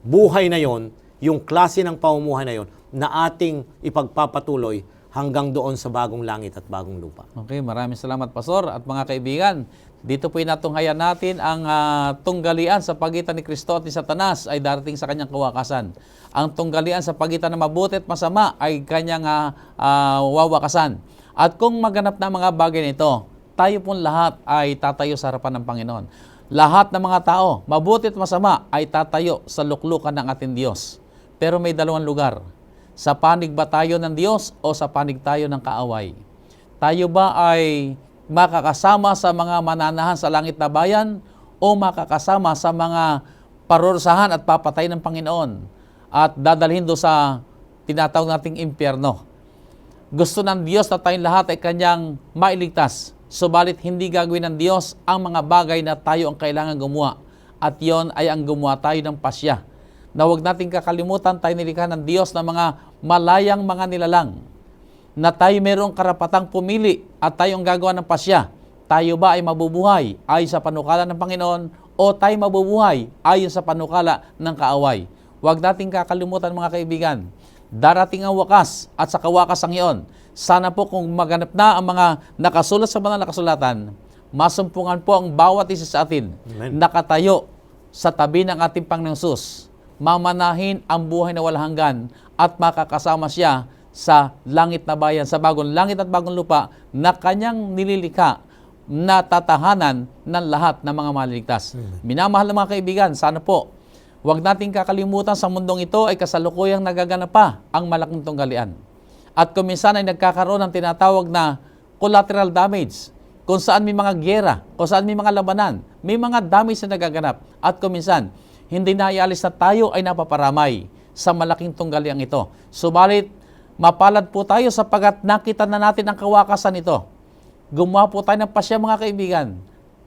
buhay na yon, yung klase ng pamumuhay na yon na ating ipagpapatuloy hanggang doon sa bagong langit at bagong lupa. Okay, maraming salamat, Pastor. At mga kaibigan, dito po inatunghayan natin ang tunggalian sa pagitan ni Kristo at ni Satanas ay darating sa kanyang kawakasan. Ang tunggalian sa pagitan ng mabuti at masama ay kanyang wawakasan. At kung maganap na mga bagay nito, tayo pong lahat ay tatayo sa harapan ng Panginoon. Lahat ng mga tao, mabuti at masama, ay tatayo sa luklukan ng ating Diyos. Pero may dalawang lugar. Sa panig ba tayo ng Diyos o sa panig tayo ng kaaway? Tayo ba ay makakasama sa mga mananahan sa langit na bayan o makakasama sa mga parurusahan at papatay ng Panginoon at dadalhin do sa tinatawag nating impyerno? Gusto ng Diyos na tayong lahat ay Kanyang mailigtas. Subalit hindi gagawin ng Diyos ang mga bagay na tayo ang kailangan gumawa. At yon ay ang gumawa tayo ng pasya. Na huwag nating kakalimutan tayo nilikha ng Diyos na mga malayang mga nilalang. Na tayo mayroong karapatang pumili at tayo ang gagawa ng pasya. Tayo ba ay mabubuhay ayon sa panukala ng Panginoon o tayo mabubuhay ayon sa panukala ng kaaway? Huwag nating kakalimutan mga kaibigan. Darating ang wakas at sa kawakasan iyon, sana po kung maganap na ang mga nakasulat sa banal na kasulatan, masumpungan po ang bawat isa sa atin. Amen. Nakatayo sa tabi ng ating Panginoong Hesus, mamanahin ang buhay na walang hanggan at makakasama siya sa langit na bayan, sa bagong langit at bagong lupa na kanyang nililikha na tatahanan ng lahat ng mga maliligtas. Minamahal na mga kaibigan, sana po, huwag nating kakalimutan sa mundong ito ay kasalukuyang nagaganap pa ang malaking tunggalian. At kung minsan ay nagkakaroon ng tinatawag na collateral damage, kung saan may mga gyera, kung saan may mga labanan, may mga damage na nagaganap. At kung minsan, hindi na ialis na tayo ay napaparamay sa malaking tunggaliang ito. Subalit, Mapalad po tayo sapagkat nakita na natin ang kawakasan nito. Gumawa po tayo ng pasya, mga kaibigan.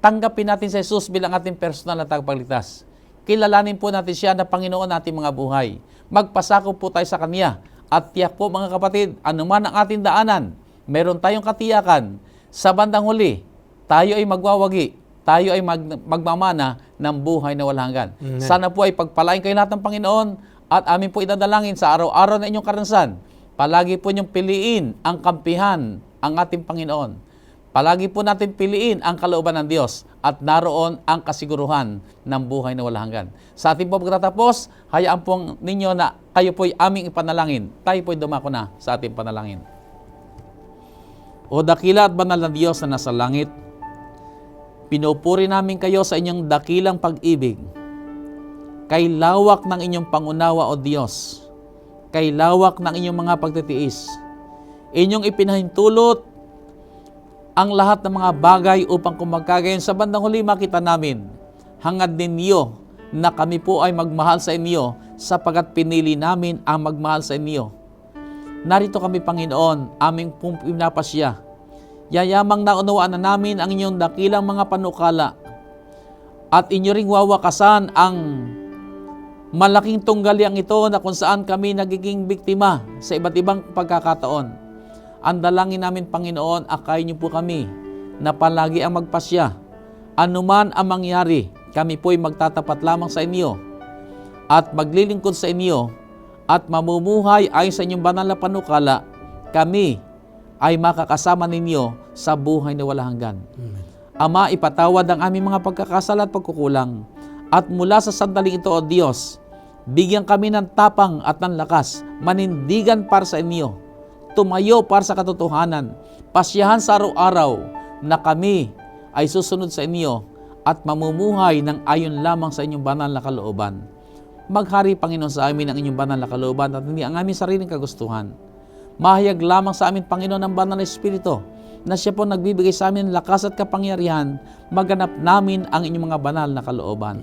Tanggapin natin si Jesus bilang ating personal na tagapagligtas. Kilalanin po natin siya na Panginoon nating mga buhay. Magpasakop po tayo sa Kanya. At tiyak po, mga kapatid, anuman ang ating daanan, meron tayong katiyakan. Sa bandang huli, tayo ay magwawagi. Tayo ay magmamana ng buhay na walang hanggan. Amen. Sana po ay pagpalain kayo lahat ng Panginoon at amin po idadalangin sa araw-araw na inyong karanasan. Palagi po niyong piliin ang kampihan ang ating Panginoon. Palagi po natin piliin ang kalooban ng Diyos at naroon ang kasiguruhan ng buhay na walang hanggan. Sa ating po pagtatapos, hayaan po ninyo na kayo po'y aming ipanalangin. Tayo po'y dumako na sa ating panalangin. O dakila at banal na Diyos na nasa langit, pinupuri namin kayo sa inyong dakilang pag-ibig. Kay lawak ng inyong pangunawa, O Diyos. Kay lawak ng inyong mga pagtitiis. Inyong ipinahintulot ang lahat ng mga bagay upang kumagkagayon sa bandang huli makita namin. Hangad ninyo na kami po ay magmahal sa inyo sapagat pinili namin ang magmahal sa inyo. Narito kami, Panginoon, aming pinapasya. Yayamang naunawaan na namin ang inyong dakilang mga panukala at inyo ring wawakasan ang malaking tunggaliang ito na kung saan kami nagiging biktima sa iba't ibang pagkakataon. Ang dalangin namin, Panginoon, akayin niyo po kami na palagi ang magpasya. Anuman ang mangyari, kami po'y magtatapat lamang sa inyo at maglilingkod sa inyo at mamumuhay ayon sa inyong banal na panukala. Kami ay makakasama ninyo sa buhay na walang hanggan. Amen. Ama, ipatawad ang aming mga pagkakasala at pagkukulang. At mula sa sandaling ito, O Diyos, bigyan kami ng tapang at ng lakas, manindigan para sa inyo, tumayo para sa katotohanan, pasyahan sa araw-araw na kami ay susunod sa inyo at mamumuhay ng ayon lamang sa inyong banal na kalooban. Maghari, Panginoon, sa amin ang inyong banal na kalooban at hindi ang aming sariling kagustuhan. Mahayag lamang sa amin, Panginoon, ang banal na Espiritu na siya po nagbibigay sa amin lakas at kapangyarihan, maganap namin ang inyong mga banal na kalooban.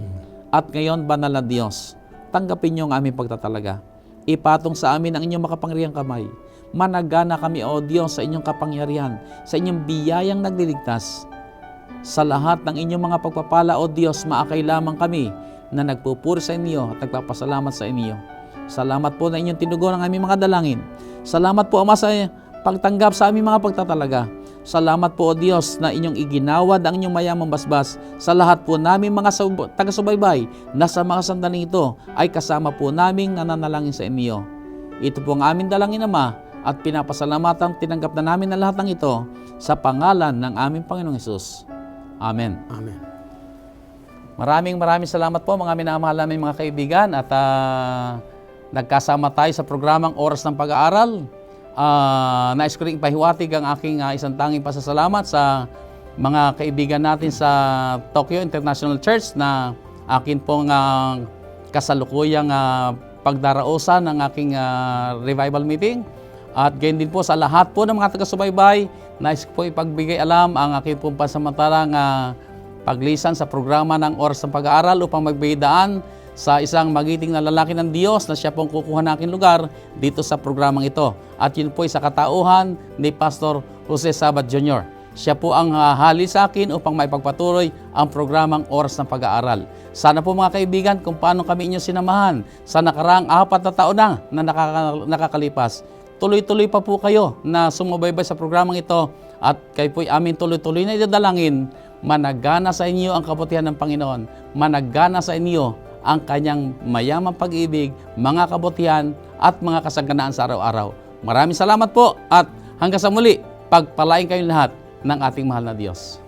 At ngayon, banal na Diyos, tanggapin niyo ang aming pagtatalaga. Ipatong sa amin ang inyong makapangyarihang kamay. Managana kami, O Diyos, sa inyong kapangyarihan, sa inyong biyayang nagliligtas. Sa lahat ng inyong mga pagpapala, O Diyos, maakay lamang kami na nagpupuri sa inyo at nagpapasalamat sa inyo. Salamat po na inyong tinugon ang aming mga dalangin. Salamat po, Ama, sa pagtanggap sa aming mga pagtatalaga. Salamat po, O Diyos, na inyong iginawad ang inyong mayamang basbas sa lahat po namin mga taga-subaybay na sa mga sandaling ito ay kasama po naming nananalangin sa inyo. Ito po ang aming dalangin, Ama, at pinapasalamatan tinanggap na namin na lahat ng ito sa pangalan ng aming Panginoong Hesus. Amen. Amen. Maraming salamat po, mga minamahal namin mga kaibigan, at nagkasama tayo sa programang Oras ng Pag-aaral. Nais ko rin ipahiwatig ang aking isang tanging pasasalamat sa mga kaibigan natin sa Tokyo International Church na akin pong kasalukuyang pagdarausan ng aking revival meeting. At gayon din po sa lahat po ng mga taga-subaybay, nais ko po ipagbigay alam ang aking pong pansamantalang paglisan sa programa ng Oras ng Pag-aaral upang magbigay daan sa isang magiting na lalaki ng Diyos na siya pong kukuha ng aking lugar dito sa programang ito. At yun po ay sa katauhan ni Pastor Jose Sabat Jr. Siya po ang hali sa akin upang maipagpatuloy ang programang Oras ng Pag-aaral. Sana po, mga kaibigan, kung paano kami inyong sinamahan sa nakaraang 4 na taon na nakakalipas. Tuloy-tuloy pa po kayo na sumubaybay sa programang ito at kayo po'y amin tuloy-tuloy na idadalangin. Managana sa inyo ang kabutihan ng Panginoon. Managana sa inyo ang kanyang mayamang pag-ibig, mga kabutihan at mga kasaganaan sa araw-araw. Maraming salamat po at hanggang sa muli, pagpalain kayong lahat ng ating mahal na Diyos.